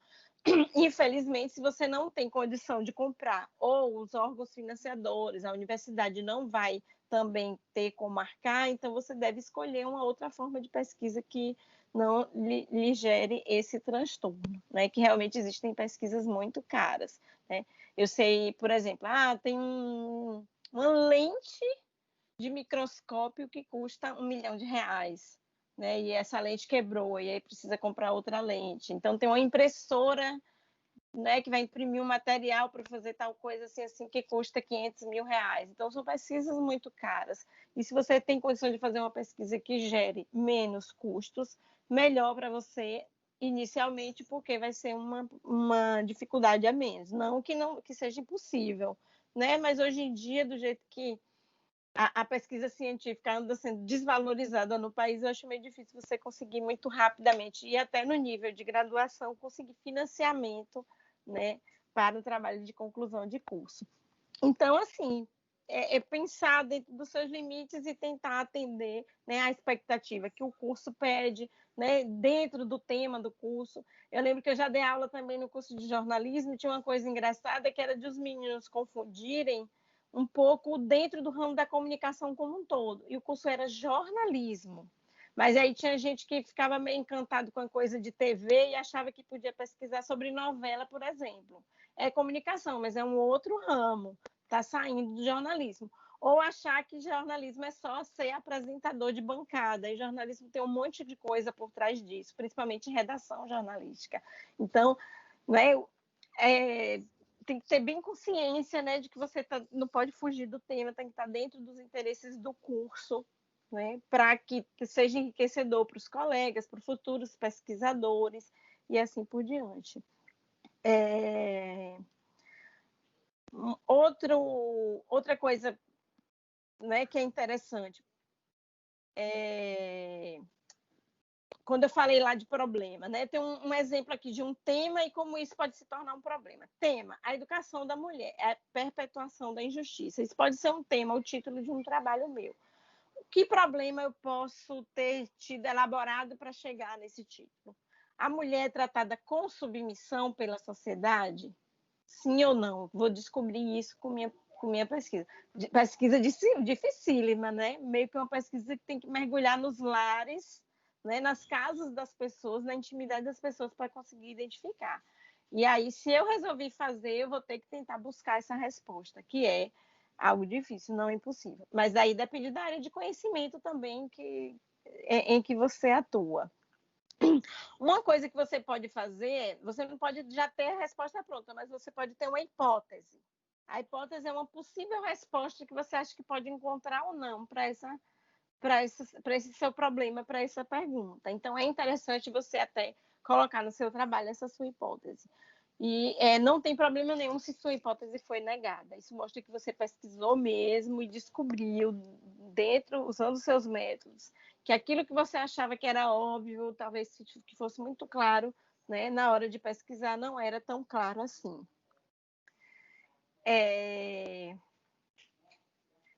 infelizmente, se você não tem condição de comprar, ou os órgãos financiadores, a universidade não vai também ter como marcar, então você deve escolher uma outra forma de pesquisa que não lhe gere esse transtorno, né? Que realmente existem pesquisas muito caras, né? Eu sei, por exemplo, tem uma lente de microscópio que custa R$1 milhão, né? E essa lente quebrou, e aí precisa comprar outra lente. Então, tem uma impressora, né, que vai imprimir um material para fazer tal coisa assim, que custa R$500 mil. Então, são pesquisas muito caras. E se você tem condição de fazer uma pesquisa que gere menos custos, melhor para você inicialmente, porque vai ser uma dificuldade a menos. Não que seja impossível, né? Mas hoje em dia, do jeito que a pesquisa científica anda sendo desvalorizada no país, eu acho meio difícil você conseguir muito rapidamente, e até no nível de graduação, conseguir financiamento, né, para o trabalho de conclusão de curso. Então, assim, pensar dentro dos seus limites e tentar atender, né, a expectativa que o curso pede, né, dentro do tema do curso. Eu lembro que eu já dei aula também no curso de jornalismo, tinha uma coisa engraçada que era de os meninos confundirem um pouco dentro do ramo da comunicação como um todo. E o curso era jornalismo. Mas aí tinha gente que ficava meio encantado com a coisa de TV e achava que podia pesquisar sobre novela, por exemplo. É comunicação, mas é um outro ramo. Está saindo do jornalismo. Ou achar que jornalismo é só ser apresentador de bancada. E jornalismo tem um monte de coisa por trás disso, principalmente redação jornalística. Então, né, tem que ter bem consciência, né, de que você não pode fugir do tema, tem que estar dentro dos interesses do curso, né, para que seja enriquecedor para os colegas, para os futuros pesquisadores e assim por diante. Outra coisa, né, que é interessante, quando eu falei lá de problema, né, tem um exemplo aqui de um tema e como isso pode se tornar um problema. Tema: a educação da mulher, a perpetuação da injustiça. Isso pode ser um tema, o título de um trabalho meu. Que problema eu posso ter tido elaborado para chegar nesse título? A mulher é tratada com submissão pela sociedade? Sim ou não? Vou descobrir isso com minha pesquisa. Pesquisa dificílima, né? Meio que uma pesquisa que tem que mergulhar nos lares, né? Nas casas das pessoas, na intimidade das pessoas para conseguir identificar. E aí, se eu resolvi fazer, eu vou ter que tentar buscar essa resposta, que é algo difícil, não impossível. Mas aí depende da área de conhecimento também em que você atua. Uma coisa que você pode fazer, você não pode já ter a resposta pronta, mas você pode ter uma hipótese. A hipótese é uma possível resposta que você acha que pode encontrar ou não para esse seu problema, para essa pergunta. Então, é interessante você até colocar no seu trabalho essa sua hipótese. E não tem problema nenhum se sua hipótese foi negada. Isso mostra que você pesquisou mesmo e descobriu, usando seus métodos, que aquilo que você achava que era óbvio, talvez que fosse muito claro, né, na hora de pesquisar, não era tão claro assim.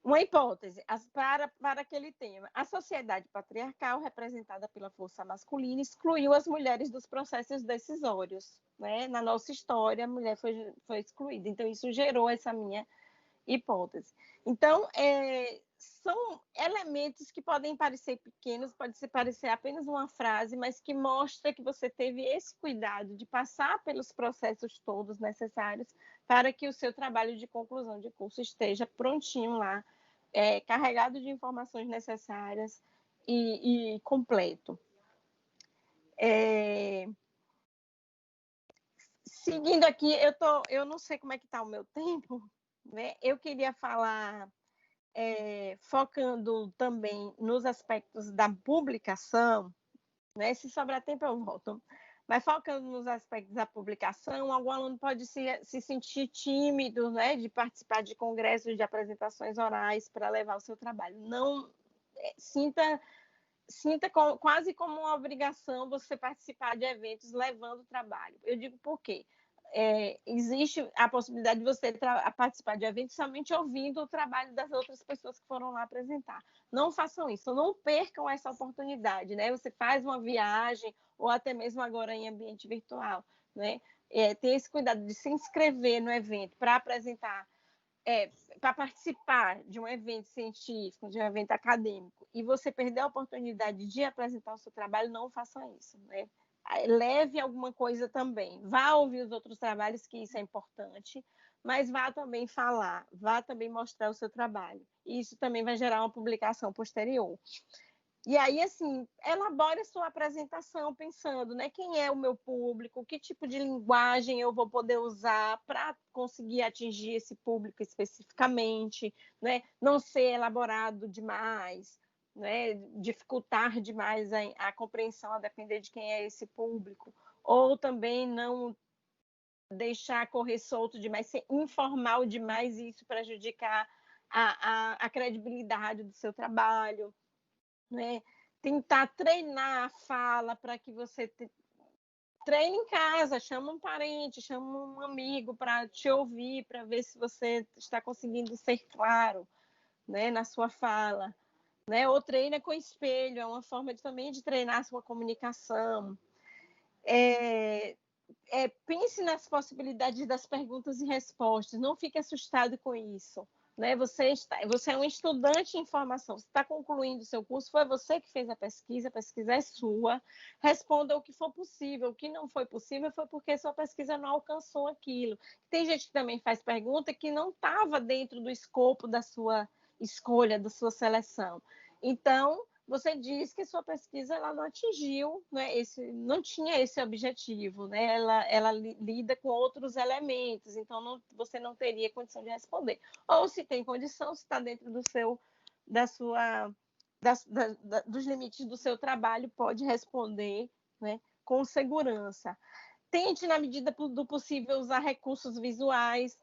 Uma hipótese para aquele tema. A sociedade patriarcal, representada pela força masculina, excluiu as mulheres dos processos decisórios. Né? Na nossa história, a mulher foi excluída. Então, isso gerou essa minha hipótese. Então, são elementos que podem parecer pequenos, pode parecer apenas uma frase, mas que mostra que você teve esse cuidado de passar pelos processos todos necessários para que o seu trabalho de conclusão de curso esteja prontinho lá, carregado de informações necessárias e completo. Seguindo aqui, eu não sei como é que está o meu tempo, né? Eu queria falar, focando também nos aspectos da publicação, né? Se sobrar tempo eu volto. Mas focando nos aspectos da publicação, algum aluno pode se sentir tímido, né, de participar de congressos, de apresentações orais para levar o seu trabalho. Não sinta quase como uma obrigação você participar de eventos levando o trabalho. Eu digo por quê? Existe a possibilidade de você participar de eventos somente ouvindo o trabalho das outras pessoas que foram lá apresentar. Não façam isso, não percam essa oportunidade, né? Você faz uma viagem, ou até mesmo agora em ambiente virtual, né? Ter esse cuidado de se inscrever no evento para apresentar, para participar de um evento científico, de um evento acadêmico, e você perder a oportunidade de apresentar o seu trabalho, não faça isso, né? Leve alguma coisa também. Vá ouvir os outros trabalhos, que isso é importante, mas vá também falar, vá também mostrar o seu trabalho. E isso também vai gerar uma publicação posterior. E aí, assim, elabore a sua apresentação pensando, né, quem é o meu público, que tipo de linguagem eu vou poder usar para conseguir atingir esse público especificamente, né? Não ser elaborado demais, né? Dificultar demais a compreensão a depender de quem é esse público, ou também não deixar correr solto demais, ser informal demais e isso prejudicar a credibilidade do seu trabalho. Né? Tentar treinar a fala para que você treine em casa, chama um parente, chama um amigo para te ouvir, para ver se você está conseguindo ser claro, né, na sua fala, né? Ou treina com espelho, é uma forma também de treinar a sua comunicação. Pense nas possibilidades das perguntas e respostas, não fique assustado com isso. Né? Você é um estudante em formação, você está concluindo o seu curso, foi você que fez a pesquisa é sua, responda o que for possível, o que não foi possível foi porque sua pesquisa não alcançou aquilo. Tem gente que também faz pergunta que não estava dentro do escopo da sua escolha, da sua seleção. Então, você diz que sua pesquisa ela não atingiu, né, não tinha esse objetivo, né, ela lida com outros elementos, então você não teria condição de responder. Ou se tem condição, se está dentro dos limites do seu trabalho, pode responder, né, com segurança. Tente, na medida do possível, usar recursos visuais.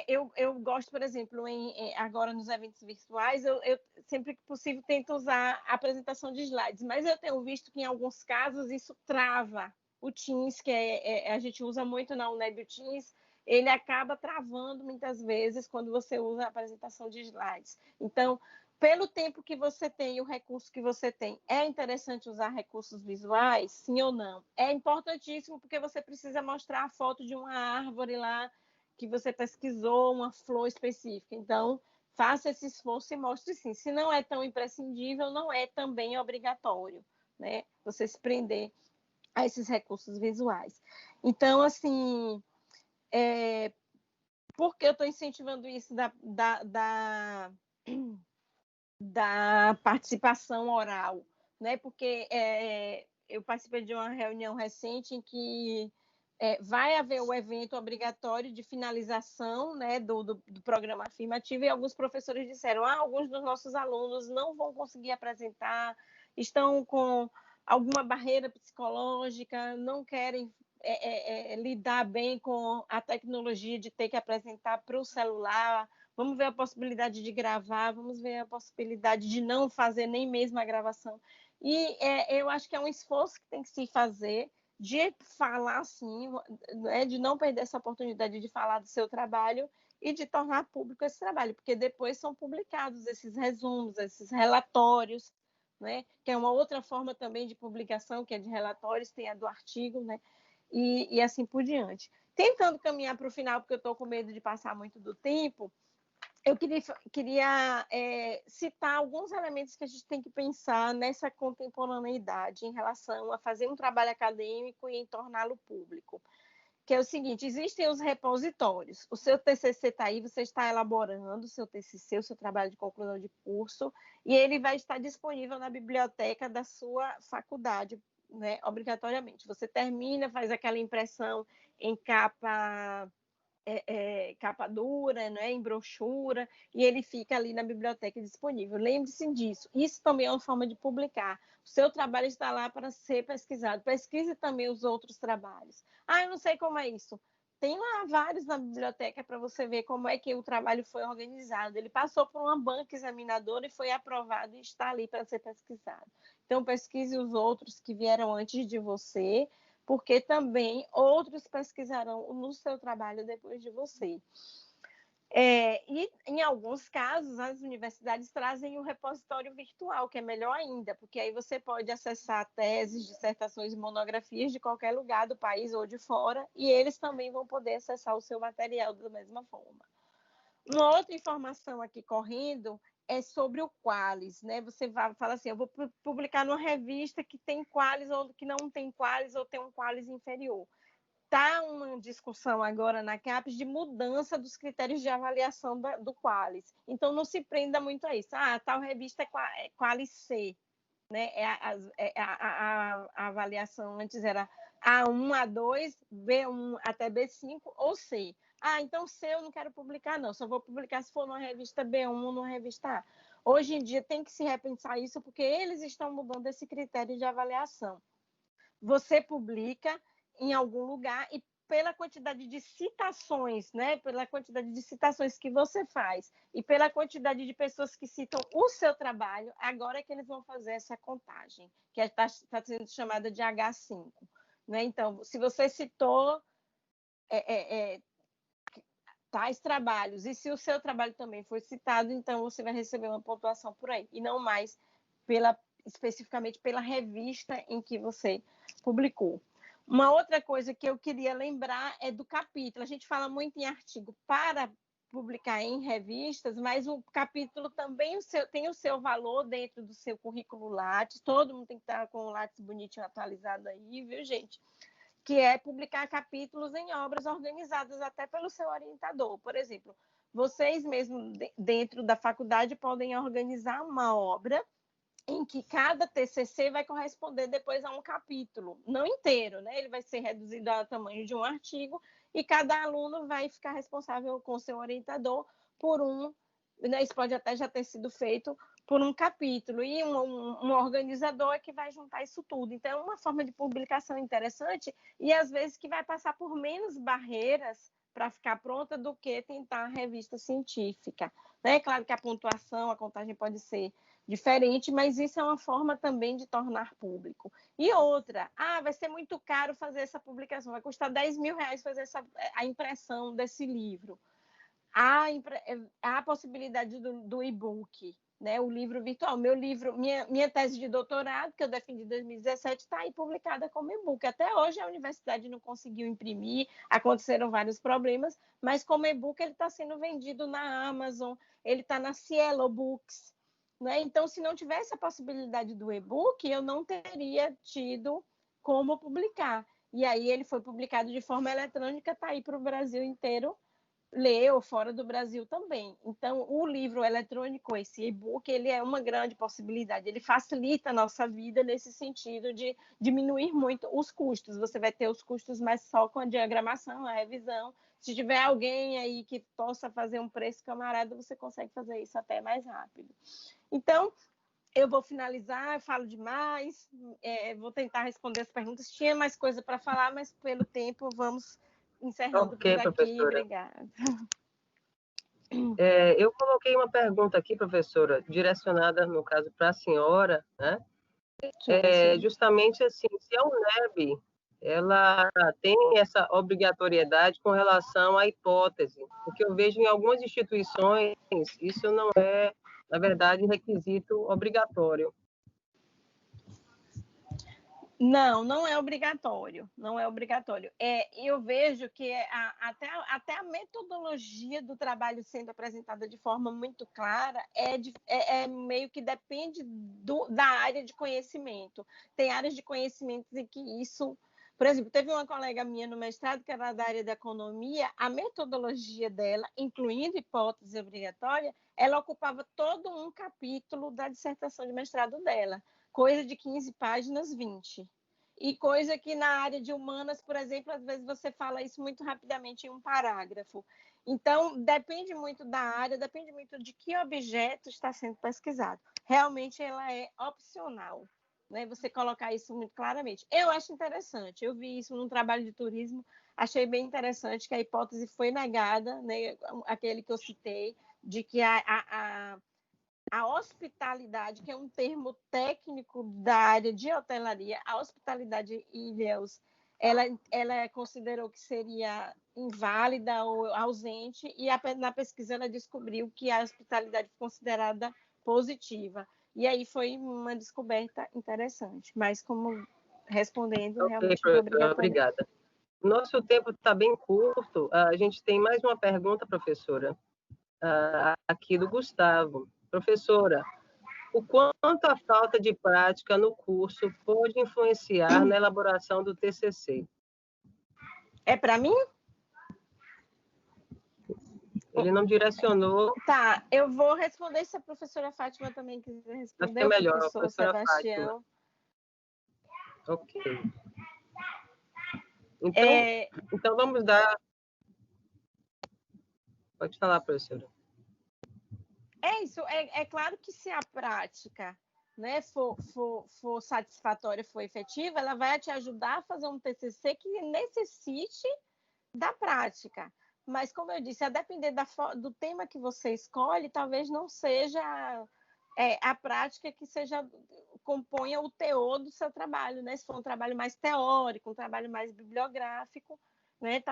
Eu gosto, por exemplo, agora nos eventos virtuais, eu sempre que possível tento usar a apresentação de slides, mas eu tenho visto que em alguns casos isso trava o Teams, que a gente usa muito na UNEB o Teams, ele acaba travando muitas vezes quando você usa a apresentação de slides. Então, pelo tempo que você tem e o recurso que você tem, é interessante usar recursos visuais? Sim ou não? É importantíssimo porque você precisa mostrar a foto de uma árvore lá que você pesquisou, uma flor específica. Então, faça esse esforço e mostre sim. Se não é tão imprescindível, não é também obrigatório, né? Você se prender a esses recursos visuais. Então, assim, por que eu estou incentivando isso da participação oral, né? Porque eu participei de uma reunião recente em que vai haver o evento obrigatório de finalização, né, do programa afirmativo, e alguns professores disseram: alguns dos nossos alunos não vão conseguir apresentar, estão com alguma barreira psicológica, não querem lidar bem com a tecnologia de ter que apresentar para o celular. Vamos ver a possibilidade de gravar, vamos ver a possibilidade de não fazer nem mesmo a gravação. E eu acho que é um esforço que tem que se fazer de falar assim, né, de não perder essa oportunidade de falar do seu trabalho e de tornar público esse trabalho, porque depois são publicados esses resumos, esses relatórios, né, que é uma outra forma também de publicação, que é de relatórios, tem a do artigo, né, e assim por diante. Tentando caminhar para o final, porque eu estou com medo de passar muito do tempo, eu queria citar alguns elementos que a gente tem que pensar nessa contemporaneidade em relação a fazer um trabalho acadêmico e em torná-lo público. Que é o seguinte: existem os repositórios. O seu TCC está aí, você está elaborando o seu TCC, o seu trabalho de conclusão de curso, e ele vai estar disponível na biblioteca da sua faculdade, né, obrigatoriamente. Você termina, faz aquela impressão em capa dura, né, em brochura, e ele fica ali na biblioteca disponível. Lembre-se disso. Isso também é uma forma de publicar. O seu trabalho está lá para ser pesquisado. Pesquise também os outros trabalhos. Eu não sei como é isso. Tem lá vários na biblioteca para você ver como é que o trabalho foi organizado. Ele passou por uma banca examinadora e foi aprovado e está ali para ser pesquisado. Então, pesquise os outros que vieram antes de você, porque também outros pesquisarão no seu trabalho depois de você. E, em alguns casos, as universidades trazem o repositório virtual, que é melhor ainda, porque aí você pode acessar teses, dissertações e monografias de qualquer lugar do país ou de fora, e eles também vão poder acessar o seu material da mesma forma. Uma outra informação aqui correndo é sobre o Qualis, né? Você fala assim: eu vou publicar numa revista que tem Qualis ou que não tem Qualis ou tem um Qualis inferior. Está uma discussão agora na CAPES de mudança dos critérios de avaliação do Qualis. Então, não se prenda muito a isso. Tal revista é Qualis C, né? A avaliação antes era A1, A2, B1 até B5 ou C. Então C eu não quero publicar, não. Só vou publicar se for numa revista B1 ou numa revista A. Hoje em dia tem que se repensar isso, porque eles estão mudando esse critério de avaliação. Você publica em algum lugar e pela quantidade de citações, né? Pela quantidade de citações que você faz e pela quantidade de pessoas que citam o seu trabalho, agora é que eles vão fazer essa contagem, que está sendo chamada de H5. né? Então, se você citou tais trabalhos, e se o seu trabalho também foi citado, então você vai receber uma pontuação por aí, e não mais especificamente pela revista em que você publicou. Uma outra coisa que eu queria lembrar é do capítulo. A gente fala muito em artigo para publicar em revistas, mas o capítulo também tem o seu valor dentro do seu currículo Lattes. Todo mundo tem que estar com o Lattes bonitinho atualizado aí, viu, gente? Que é publicar capítulos em obras organizadas até pelo seu orientador. Por exemplo, vocês mesmos dentro da faculdade podem organizar uma obra em que cada TCC vai corresponder depois a um capítulo, não inteiro, né? Ele vai ser reduzido ao tamanho de um artigo e cada aluno vai ficar responsável com seu orientador por né? Isso pode até já ter sido feito por um capítulo, e um organizador é que vai juntar isso tudo. Então, é uma forma de publicação interessante e, às vezes, que vai passar por menos barreiras para ficar pronta do que tentar a revista científica. É claro que a pontuação, a contagem pode ser diferente, mas isso é uma forma também de tornar público. E outra, vai ser muito caro fazer essa publicação, vai custar R$10.000 fazer a impressão desse livro. Há a possibilidade do e-book, né? O livro virtual. Meu livro, minha tese de doutorado, que eu defendi em 2017, está aí publicada como e-book. Até hoje a universidade não conseguiu imprimir, aconteceram vários problemas, mas como e-book ele está sendo vendido na Amazon, ele está na Cielo Books, né? Então, se não tivesse a possibilidade do e-book, eu não teria tido como publicar. E aí ele foi publicado de forma eletrônica, está aí para o Brasil inteiro ler, ou fora do Brasil também. Então, o livro eletrônico, esse e-book, ele é uma grande possibilidade. Ele facilita a nossa vida nesse sentido de diminuir muito os custos. Você vai ter os custos, mas só com a diagramação, a revisão. Se tiver alguém aí que possa fazer um preço camarada, você consegue fazer isso até mais rápido. Então, eu vou finalizar, eu falo demais, vou tentar responder as perguntas. Tinha mais coisa para falar, mas pelo tempo vamos encerrando por aqui. Professora. Obrigada. Eu coloquei uma pergunta aqui, professora, direcionada, no caso, para a senhora, né? Justamente assim, se a UNEB ela tem essa obrigatoriedade com relação à hipótese, porque eu vejo em algumas instituições isso não é, na verdade, requisito obrigatório. Não é obrigatório, não é obrigatório. Eu vejo que até a metodologia do trabalho sendo apresentada de forma muito clara meio que depende da área de conhecimento. Tem áreas de conhecimento em que isso... Por exemplo, teve uma colega minha no mestrado que era da área da economia, a metodologia dela, incluindo hipótese obrigatória, ela ocupava todo um capítulo da dissertação de mestrado dela. Coisa de 15 páginas, 20. E coisa que na área de humanas, por exemplo, às vezes você fala isso muito rapidamente em um parágrafo. Então, depende muito da área, depende muito de que objeto está sendo pesquisado. Realmente, ela é opcional, né? Você colocar isso muito claramente. Eu acho interessante, eu vi isso num trabalho de turismo, achei bem interessante que a hipótese foi negada, né? Aquele que eu citei, de que a hospitalidade, que é um termo técnico da área de hotelaria, a hospitalidade Ilhéus, ela considerou que seria inválida ou ausente, e na pesquisa ela descobriu que a hospitalidade foi considerada positiva. E aí foi uma descoberta interessante. Mas, como respondendo, realmente não é obrigatório. Obrigada. Nosso tempo está bem curto. A gente tem mais uma pergunta, professora, aqui do Gustavo. Professora, o quanto a falta de prática no curso pode influenciar na elaboração do TCC? É para mim? Ele não direcionou. Tá, eu vou responder se a professora Fátima também quiser responder. Acho que é melhor, o professor Sebastião. Fátima. Ok. Então, vamos dar... Pode falar, professora. É isso, é claro que se a prática, né, for satisfatória, for efetiva, ela vai te ajudar a fazer um TCC que necessite da prática. Mas, como eu disse, a depender do tema que você escolhe, talvez não seja a prática que componha o teor do seu trabalho, né? Se for um trabalho mais teórico, um trabalho mais bibliográfico, né?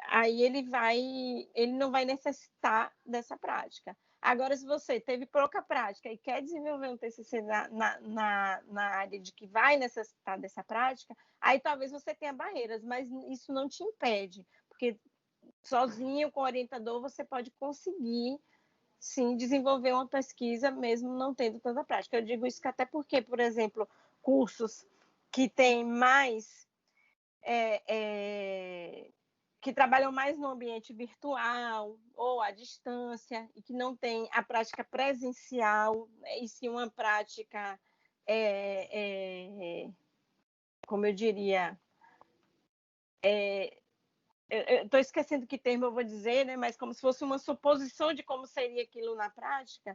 Aí ele não vai necessitar dessa prática. Agora, se você teve pouca prática e quer desenvolver um TCC na área de que vai necessitar dessa prática, aí talvez você tenha barreiras, mas isso não te impede, porque sozinho, com o orientador, você pode conseguir, sim, desenvolver uma pesquisa, mesmo não tendo tanta prática. Eu digo isso até porque, por exemplo, cursos que têm mais... que trabalham mais no ambiente virtual ou à distância e que não tem a prática presencial, né, e sim uma prática, como eu diria, eu estou esquecendo que termo eu vou dizer, né, mas como se fosse uma suposição de como seria aquilo na prática,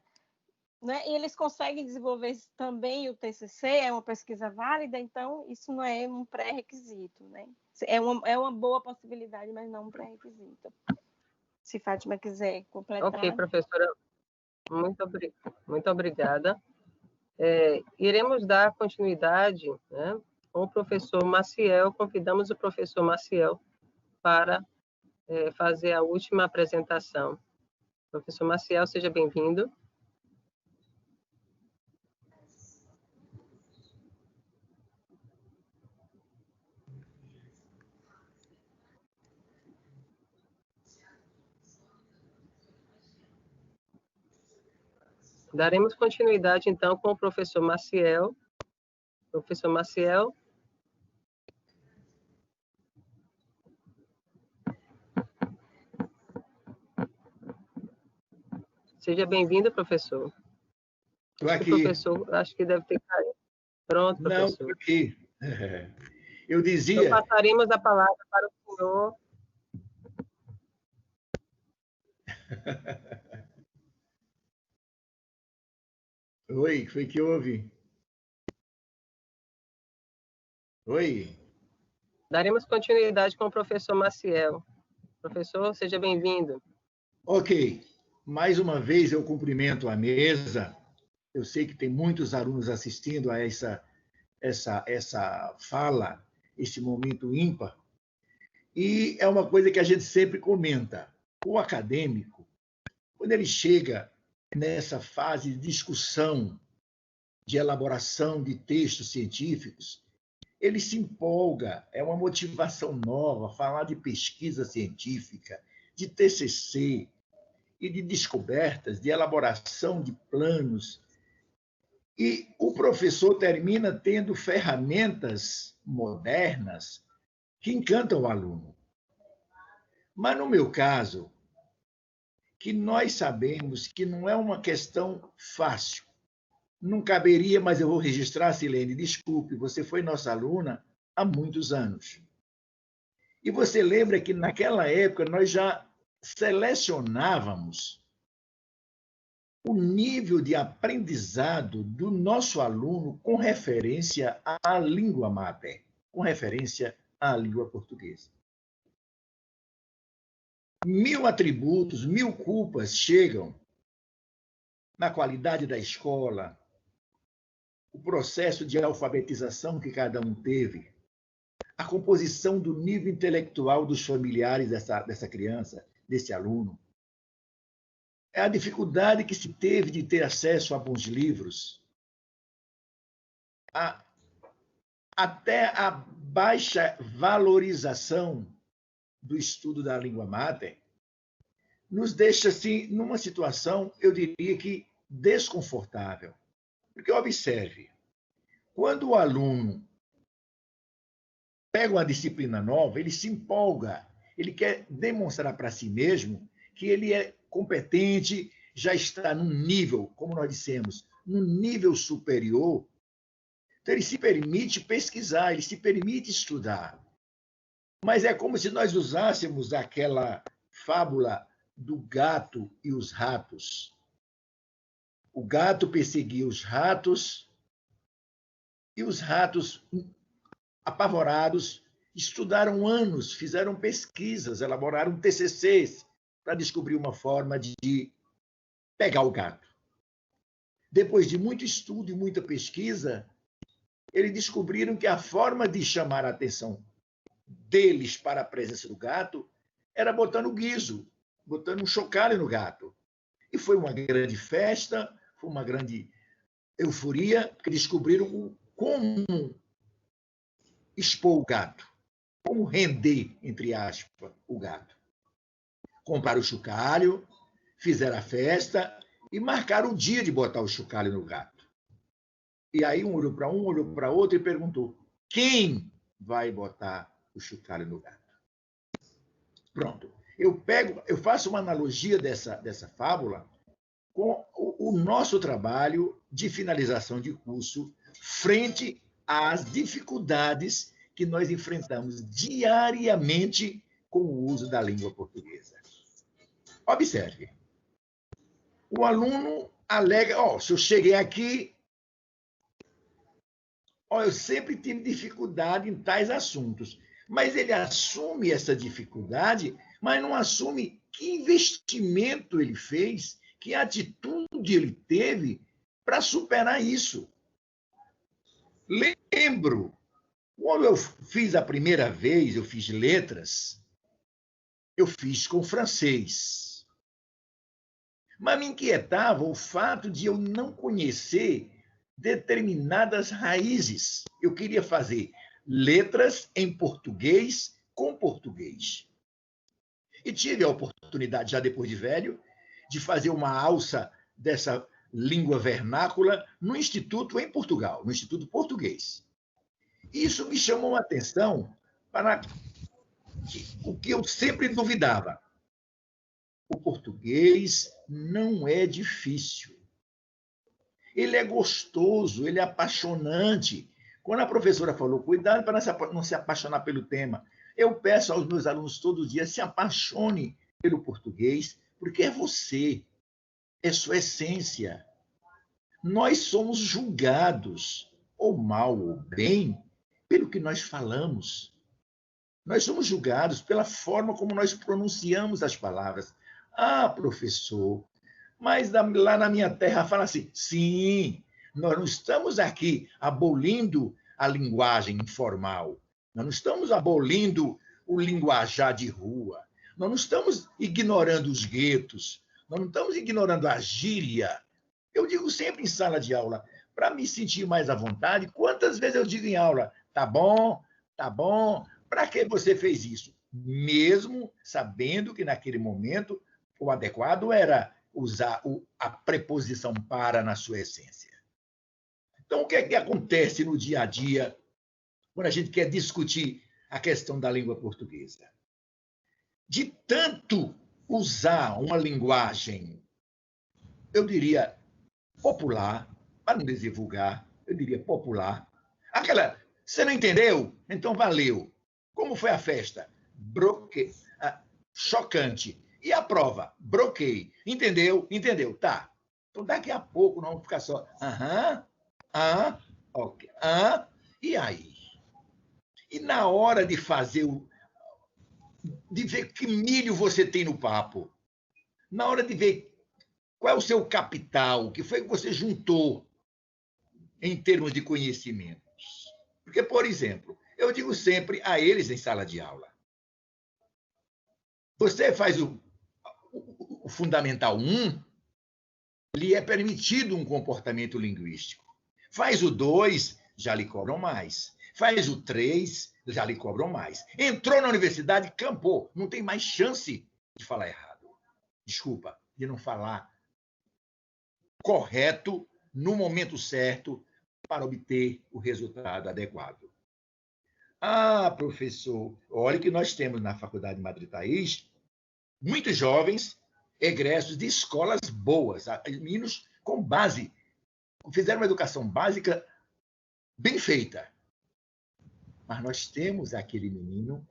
né, e eles conseguem desenvolver também o TCC, é uma pesquisa válida, então isso não é um pré-requisito, né? É uma boa possibilidade, mas não um pré-requisito. Se Fátima quiser completar. Ok, professora, muito obrigada. Iremos dar continuidade, né, com o professor Maciel. Convidamos o professor Maciel para fazer a última apresentação. Professor Maciel, seja bem-vindo. Daremos continuidade, então, com o professor Maciel. Professor Maciel. Seja bem-vindo, professor. Estou aqui. O professor, acho que deve ter caído. Pronto, professor. Não, estou aqui. Eu dizia... Então, passaremos a palavra para o senhor. Oi, o que foi que houve? Oi. Daremos continuidade com o professor Maciel. Professor, seja bem-vindo. Ok. Mais uma vez eu cumprimento a mesa. Eu sei que tem muitos alunos assistindo a essa fala, esse momento ímpar. E é uma coisa que a gente sempre comenta. O acadêmico, quando ele chega nessa fase de discussão, de elaboração de textos científicos, ele se empolga, é uma motivação nova, falar de pesquisa científica, de TCC e de descobertas, de elaboração de planos. E o professor termina tendo ferramentas modernas que encantam o aluno. Mas, no meu caso, que nós sabemos que não é uma questão fácil. Não caberia, mas eu vou registrar, Silene, desculpe, você foi nossa aluna há muitos anos. E você lembra que naquela época nós já selecionávamos o nível de aprendizado do nosso aluno com referência à língua mater, com referência à língua portuguesa. 1000 atributos, 1000 culpas chegam na qualidade da escola, o processo de alfabetização que cada um teve, a composição do nível intelectual dos familiares dessa criança, desse aluno, é a dificuldade que se teve de ter acesso a bons livros, até a baixa valorização do estudo da língua mater, nos deixa assim numa situação, eu diria que desconfortável. Porque observe, quando o aluno pega uma disciplina nova, ele se empolga, ele quer demonstrar para si mesmo que ele é competente, já está num nível, como nós dissemos, num nível superior. Então, ele se permite pesquisar, ele se permite estudar. Mas é como se nós usássemos aquela fábula do gato e os ratos. O gato perseguia os ratos e os ratos, apavorados, estudaram anos, fizeram pesquisas, elaboraram TCCs para descobrir uma forma de pegar o gato. depois de muito estudo e muita pesquisa, eles descobriram que a forma de chamar a atenção deles para a presença do gato era botando guiso, botando um chocalho no gato. E foi uma grande festa, foi uma grande euforia, que descobriram como expor o gato, como render, entre aspas, o gato. Compraram o chocalho, fizeram a festa e marcaram o dia de botar o chocalho no gato. E aí um olhou para outro e perguntou: quem vai botar o chocalho no gato? Pronto. Eu faço uma analogia dessa fábula com o nosso trabalho de finalização de curso frente às dificuldades que nós enfrentamos diariamente com o uso da língua portuguesa. Observe. O aluno alega: se eu cheguei aqui, eu sempre tive dificuldade em tais assuntos. Mas ele assume essa dificuldade, mas não assume que investimento ele fez, que atitude ele teve para superar isso. Lembro, quando eu fiz a primeira vez, eu fiz letras, eu fiz com francês. Mas me inquietava o fato de eu não conhecer determinadas raízes. Eu queria fazer letras em português com português. E tive a oportunidade, já depois de velho, de fazer uma alça dessa língua vernácula no Instituto em Portugal, no Instituto Português. Isso me chamou a atenção para o que eu sempre duvidava. O português não é difícil. Ele é gostoso, ele é apaixonante. Quando a professora falou, cuidado para não se apaixonar pelo tema, eu peço aos meus alunos todo dia, se apaixone pelo português, porque é você, é sua essência. Nós somos julgados, ou mal ou bem, pelo que nós falamos. Nós somos julgados pela forma como nós pronunciamos as palavras. Ah, professor, mas lá na minha terra fala assim, sim, nós não estamos aqui abolindo a linguagem informal, nós não estamos abolindo o linguajar de rua, nós não estamos ignorando os guetos, nós não estamos ignorando a gíria. Eu digo sempre em sala de aula, para me sentir mais à vontade, quantas vezes eu digo em aula, tá bom, para que você fez isso? Mesmo sabendo que naquele momento o adequado era usar a preposição para na sua essência. Então, o que é que acontece no dia a dia quando a gente quer discutir a questão da língua portuguesa? De tanto usar uma linguagem, eu diria popular, para não dizer vulgar, eu diria popular. Aquela, você não entendeu? Então valeu. Como foi a festa? Chocante. E a prova? Broquei. Entendeu? Entendeu. Tá. Então daqui a pouco nós vamos ficar só. Ok. E aí? E na hora de fazer de ver que milho você tem no papo, na hora de ver qual é o seu capital, o que foi que você juntou em termos de conhecimentos. Porque, por exemplo, eu digo sempre a eles em sala de aula, você faz o Fundamental 1, lhe é permitido um comportamento linguístico. Faz o 2, já lhe cobram mais. Faz o 3, já lhe cobram mais. Entrou na universidade, campou. Não tem mais chance de falar errado. Desculpa, de não falar correto, no momento certo, para obter o resultado adequado. Ah, professor, olha que nós temos na Faculdade Madre Thaís muitos jovens egressos de escolas boas, meninos com base, fizeram uma educação básica bem feita. Mas nós temos aquele menino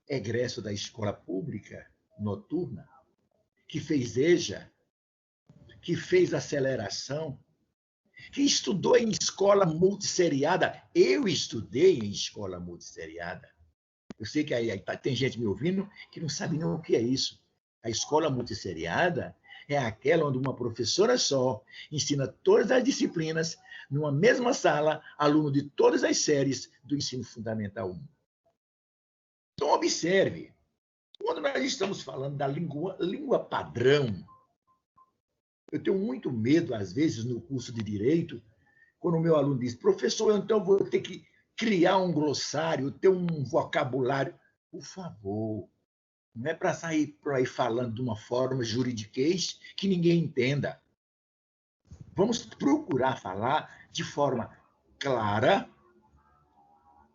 egresso da escola pública noturna, que fez EJA, que fez aceleração, que estudou em escola multisseriada. Eu estudei em escola multisseriada. Eu sei que aí tem gente me ouvindo que não sabe nem o que é isso. A escola multisseriada é aquela onde uma professora só ensina todas as disciplinas numa mesma sala, aluno de todas as séries do ensino fundamental 1. Então, observe, quando nós estamos falando da língua padrão, eu tenho muito medo, às vezes, no curso de Direito, quando o meu aluno diz, professor, então vou ter que criar um glossário, ter um vocabulário. Por favor, não é para sair por aí falando de uma forma juridiquês que ninguém entenda. Vamos procurar falar de forma clara,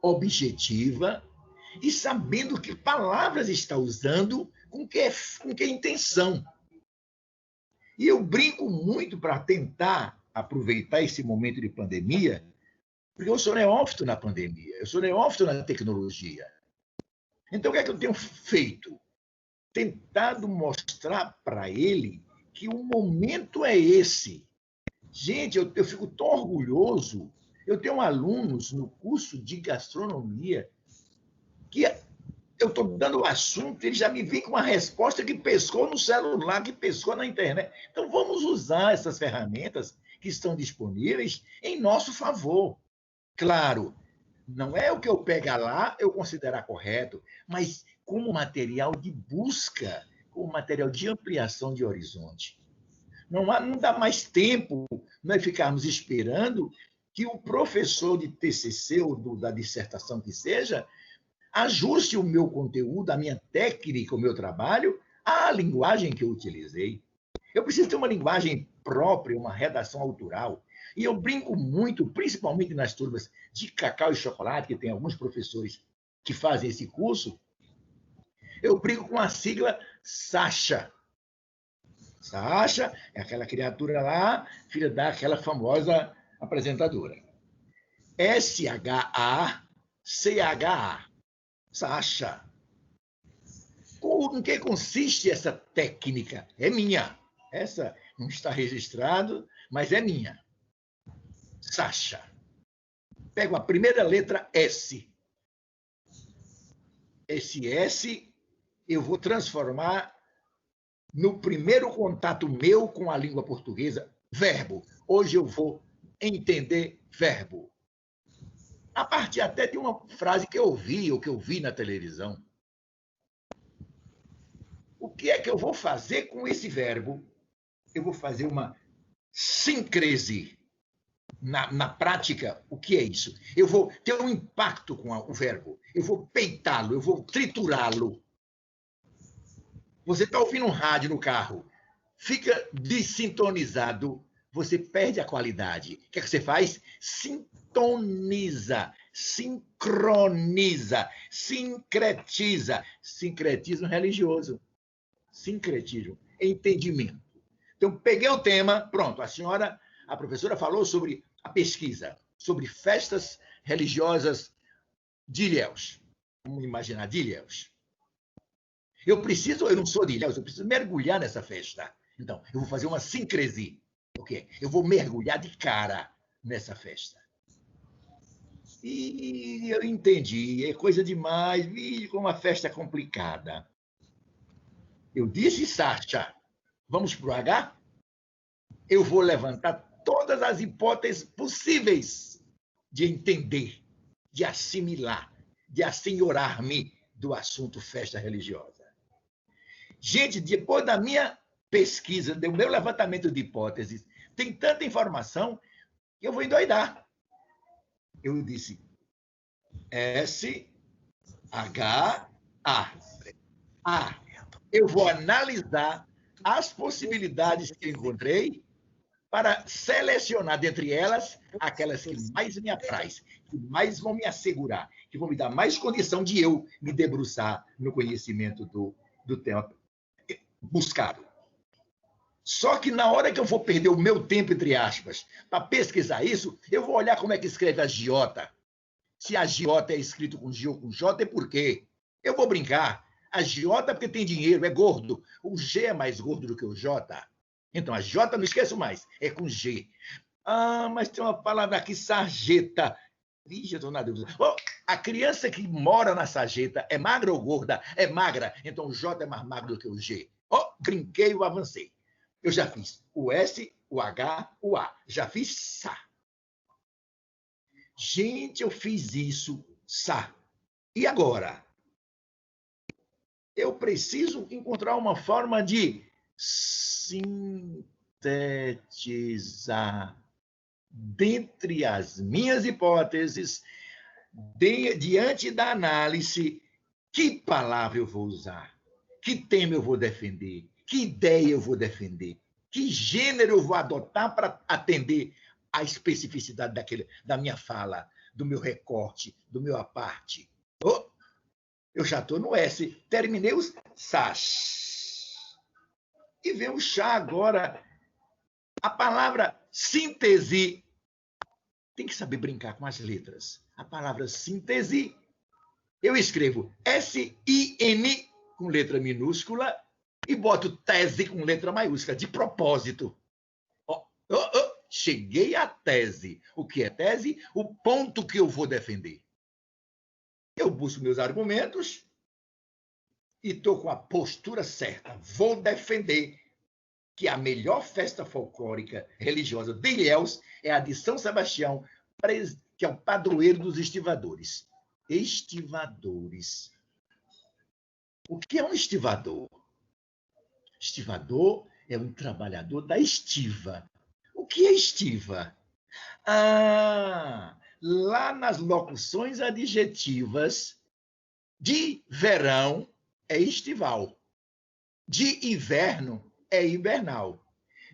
objetiva e sabendo que palavras está usando, com que intenção. E eu brinco muito para tentar aproveitar esse momento de pandemia, porque eu sou neófito na pandemia, eu sou neófito na tecnologia. Então, o que é que eu tenho feito? Tentado mostrar para ele que o momento é esse. Gente, eu fico tão orgulhoso. Eu tenho alunos no curso de gastronomia que eu estou dando o assunto, ele já me vem com uma resposta que pescou no celular, que pescou na internet. Então, vamos usar essas ferramentas que estão disponíveis em nosso favor. Claro, não é o que eu pegar lá eu considerar correto, mas como material de busca, como material de ampliação de horizonte. Não dá mais tempo nós ficarmos esperando que o professor de TCC ou da dissertação que seja ajuste o meu conteúdo, a minha técnica, o meu trabalho, à linguagem que eu utilizei. Eu preciso ter uma linguagem própria, uma redação autoral. E eu brinco muito, principalmente nas turmas de cacau e chocolate, que tem alguns professores que fazem esse curso, eu brinco com a sigla SACHA. SACHA é aquela criatura lá, filha daquela famosa apresentadora. SHACHA. SACHA. Em que consiste essa técnica? É minha. Essa não está registrado, mas é minha. SACHA. Pego a primeira letra S. Esse S eu vou transformar no primeiro contato meu com a língua portuguesa, verbo. Hoje eu vou entender verbo. A partir até de uma frase que eu ouvi ou que eu vi na televisão. O que é que eu vou fazer com esse verbo? Eu vou fazer uma síncrese. Na prática, o que é isso? Eu vou ter um impacto com o verbo. Eu vou peitá-lo, eu vou triturá-lo. Você está ouvindo um rádio no carro, fica desintonizado, você perde a qualidade. O que é que você faz? Sintoniza, sincroniza, sincretiza. Sincretismo religioso. Sincretismo, entendimento. Então, peguei o tema, pronto, a professora falou sobre a pesquisa, sobre festas religiosas de Ilhéus. Vamos imaginar de Ilhéus. Eu não sou de Ilhéus, eu preciso mergulhar nessa festa. Então, eu vou fazer uma sincresia. O quê? Eu vou mergulhar de cara nessa festa. E eu entendi, é coisa demais, como uma festa complicada. Eu disse, Sacha, vamos para o H? Eu vou levantar todas as hipóteses possíveis de entender, de assimilar, de assenhorar-me do assunto festa religiosa. Gente, depois da minha pesquisa, do meu levantamento de hipóteses, tem tanta informação que eu vou endoidar. Eu disse S-H-A. Eu vou analisar as possibilidades que eu encontrei para selecionar dentre elas aquelas que mais me apraz, que mais vão me assegurar, que vão me dar mais condição de eu me debruçar no conhecimento do tema buscado. Só que na hora que eu vou perder o meu tempo, entre aspas, para pesquisar isso, eu vou olhar como é que escreve agiota. Se agiota é escrito com G ou com J, é por quê? Eu vou brincar. Agiota é porque tem dinheiro, é gordo. O G é mais gordo do que o J. Então, a J, não esqueço mais, é com G. Ah, mas tem uma palavra aqui, sarjeta. Vixe, eu estou na dúvida. Oh, a criança que mora na sarjeta é magra ou gorda? É magra. Então, o J é mais magro do que o G. Oh, brinquei ou avancei. Eu já fiz o S, o H, o A. Já fiz Sá. Gente, eu fiz isso, Sá. E agora? Eu preciso encontrar uma forma de sintetizar dentre as minhas hipóteses, diante da análise, que palavra eu vou usar, que tema eu vou defender, que ideia eu vou defender, que gênero eu vou adotar para atender à especificidade da minha fala, do meu recorte, do meu aparte. Oh, eu já estou no S, terminei os Sás. E vem o chá agora. A palavra síntese, tem que saber brincar com as letras. A palavra síntese, eu escrevo S-I-N com letra minúscula e boto tese com letra maiúscula, de propósito. Cheguei à tese. O que é tese? O ponto que eu vou defender. Eu busco meus argumentos e estou com a postura certa. Vou defender que a melhor festa folclórica religiosa de Ilhéus é a de São Sebastião, que é o padroeiro dos estivadores. Estivadores. O que é um estivador? Estivador é um trabalhador da estiva. O que é estiva? Lá nas locuções adjetivas, de verão é estival, de inverno é hibernal,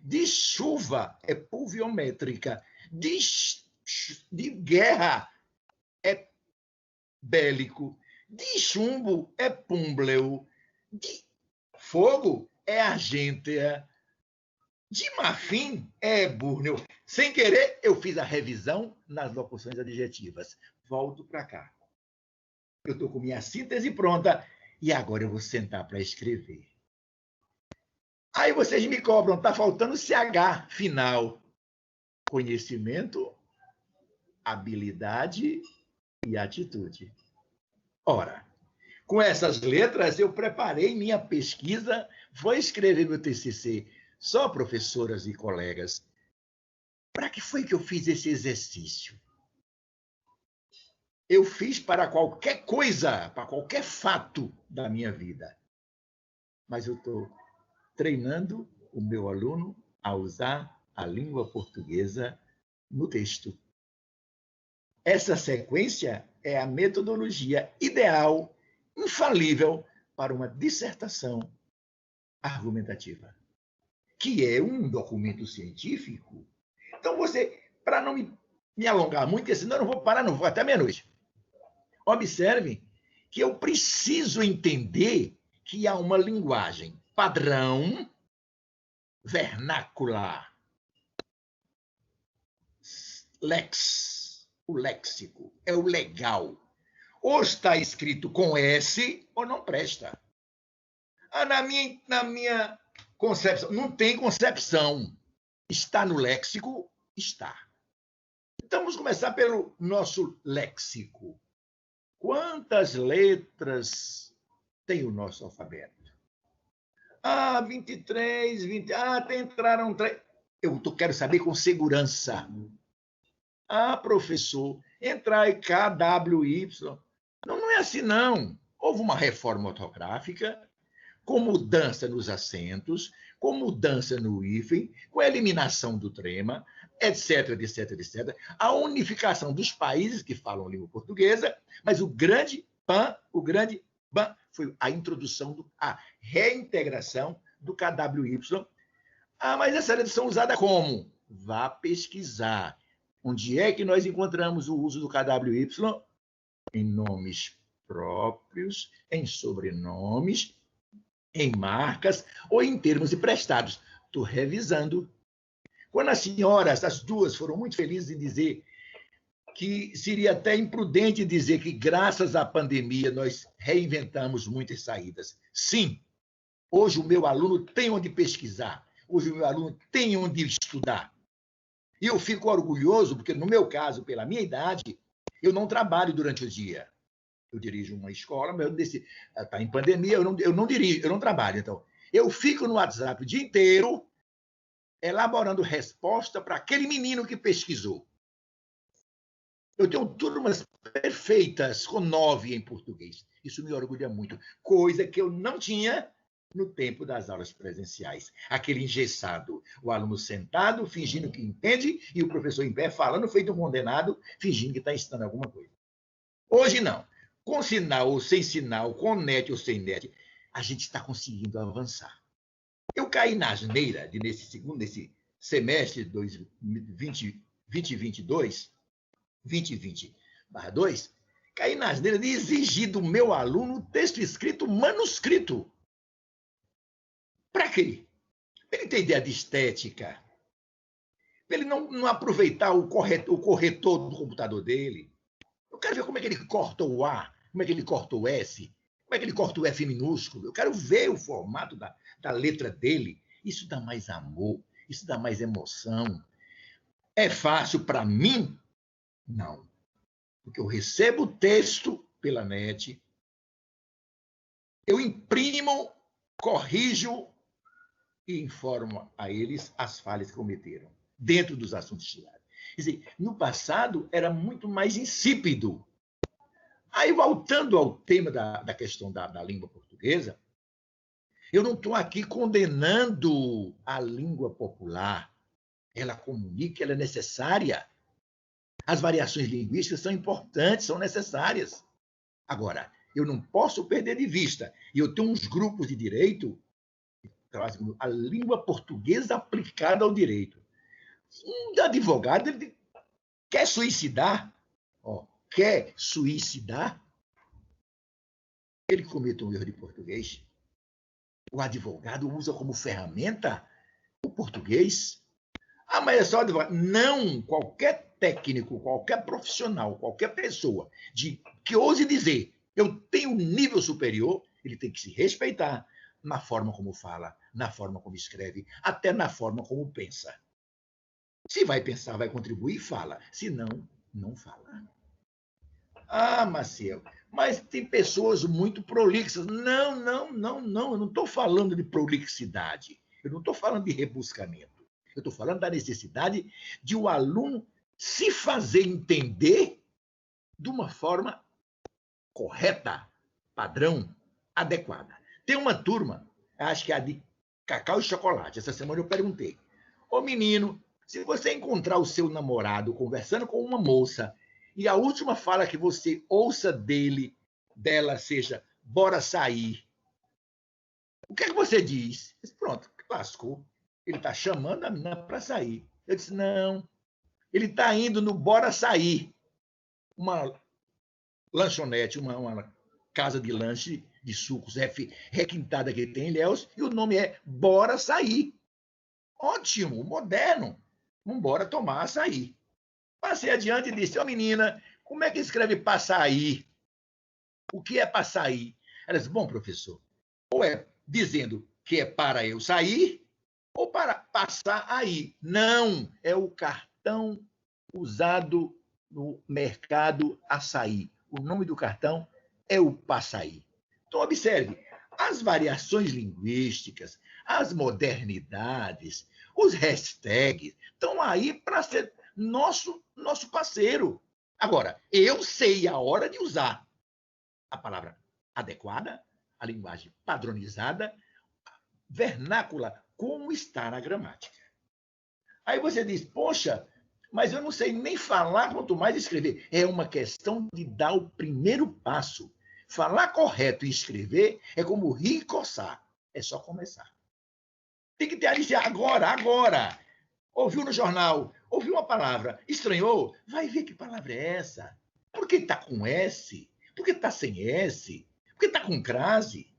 de chuva é pluviométrica, de guerra é bélico, de chumbo é púmbleo, de fogo é argêntea, de marfim é búrneo. Sem querer, eu fiz a revisão nas locuções adjetivas. Volto para cá. Eu estou com minha síntese pronta e agora eu vou sentar para escrever. Aí vocês me cobram, está faltando CH final. Conhecimento, habilidade e atitude. Ora, com essas letras eu preparei minha pesquisa, vou escrever meu TCC. Só, professoras e colegas, para que foi que eu fiz esse exercício? Eu fiz para qualquer coisa, para qualquer fato da minha vida. Mas eu estou treinando o meu aluno a usar a língua portuguesa no texto. Essa sequência é a metodologia ideal, infalível, para uma dissertação argumentativa, que é um documento científico. Então, para não me alongar muito, senão eu não vou parar, não vou até meia-noite. Observe que eu preciso entender que há uma linguagem padrão, vernácula, o léxico, é o legal. Ou está escrito com S, ou não presta. Na minha concepção, não tem concepção. Está no léxico? Está. Então, vamos começar pelo nosso léxico. Quantas letras tem o nosso alfabeto? 23, 20. Entraram 3. Eu quero saber com segurança. Professor, entrar em KWY. Não é assim, não. Houve uma reforma ortográfica, com mudança nos acentos, com mudança no hífen, com a eliminação do trema, etc, etc, etc. A unificação dos países que falam língua portuguesa, mas o grande PAN foi a introdução, a reintegração do KWY. Mas essa redução usada como? Vá pesquisar. Onde é que nós encontramos o uso do KWY? Em nomes próprios, em sobrenomes, em marcas ou em termos emprestados. Estou revisando. Quando as senhoras, as duas, foram muito felizes em dizer que seria até imprudente dizer que, graças à pandemia, nós reinventamos muitas saídas. Sim, hoje o meu aluno tem onde pesquisar, hoje o meu aluno tem onde estudar. E eu fico orgulhoso, porque, no meu caso, pela minha idade, eu não trabalho durante o dia. Eu dirijo uma escola, mas está em pandemia, eu não dirijo, eu não trabalho. Então, eu fico no WhatsApp o dia inteiro elaborando resposta para aquele menino que pesquisou. Eu tenho turmas perfeitas com 9 em português. Isso me orgulha muito. Coisa que eu não tinha no tempo das aulas presenciais. Aquele engessado, o aluno sentado, fingindo que entende, e o professor em pé falando, feito um condenado, fingindo que está ensinando alguma coisa. Hoje não. Com sinal ou sem sinal, com net ou sem net, a gente está conseguindo avançar. Eu caí na asneira nesse semestre de 2022, 2020/2, caí na asneira de exigir do meu aluno texto escrito manuscrito. Para quê? Para ele ter ideia de estética, para ele não aproveitar o corretor do computador dele. Eu quero ver como é que ele corta o A, como é que ele corta o S, como é que ele corta o F minúsculo. Eu quero ver o formato da letra dele. Isso dá mais amor, isso dá mais emoção. É fácil para mim? Não. Porque eu recebo o texto pela net, eu imprimo, corrijo e informo a eles as falhas que cometeram, dentro dos assuntos tirados. Quer dizer, no passado era muito mais insípido. Aí, voltando ao tema da questão da língua portuguesa, eu não estou aqui condenando a língua popular. Ela comunica, ela é necessária. As variações linguísticas são importantes, são necessárias. Agora, eu não posso perder de vista, e eu tenho uns grupos de direito, a língua portuguesa aplicada ao direito. Um advogado ele quer suicidar, quer suicidar, ele comete um erro de português. O advogado usa como ferramenta o português. Ah, mas é só advogado. Não, qualquer técnico, qualquer profissional, qualquer pessoa que ouse dizer eu tenho um nível superior, ele tem que se respeitar na forma como fala, na forma como escreve, até na forma como pensa. Se vai pensar, vai contribuir, fala. Se não, não fala. Ah, Maciel, mas tem pessoas muito prolixas. Não. Eu não estou falando de prolixidade. Eu não estou falando de rebuscamento. Eu estou falando da necessidade de o aluno se fazer entender de uma forma correta, padrão, adequada. Tem uma turma, acho que é a de cacau e chocolate. Essa semana eu perguntei: ô menino, se você encontrar o seu namorado conversando com uma moça e a última fala que você ouça dela seja bora sair, o que é que você diz? Disse, pronto, lascou. Ele está chamando a menina para sair. Eu disse, não, ele está indo no bora sair. Uma lanchonete, uma casa de lanche de sucos requintada que tem em Ilhéus, e o nome é Bora Sair. Ótimo, moderno. Vamos embora tomar açaí. Passei adiante e disse, menina, como é que escreve passaí? O que é passaí? Ela disse, bom, professor, ou é dizendo que é para eu sair, ou para passar aí. Não, é o cartão usado no mercado açaí. O nome do cartão é o passaí. Então, observe, as variações linguísticas, as modernidades, os hashtags estão aí para ser nosso parceiro. Agora, eu sei a hora de usar a palavra adequada, a linguagem padronizada, vernácula, como está na gramática. Aí você diz, poxa, mas eu não sei nem falar, quanto mais escrever. É uma questão de dar o primeiro passo. Falar correto e escrever é como rir e coçar. É só começar. Tem que ter a lista agora. Ouviu no jornal, ouviu uma palavra, estranhou? Vai ver que palavra é essa. Por que está com S? Por que está sem S? Por que está com crase?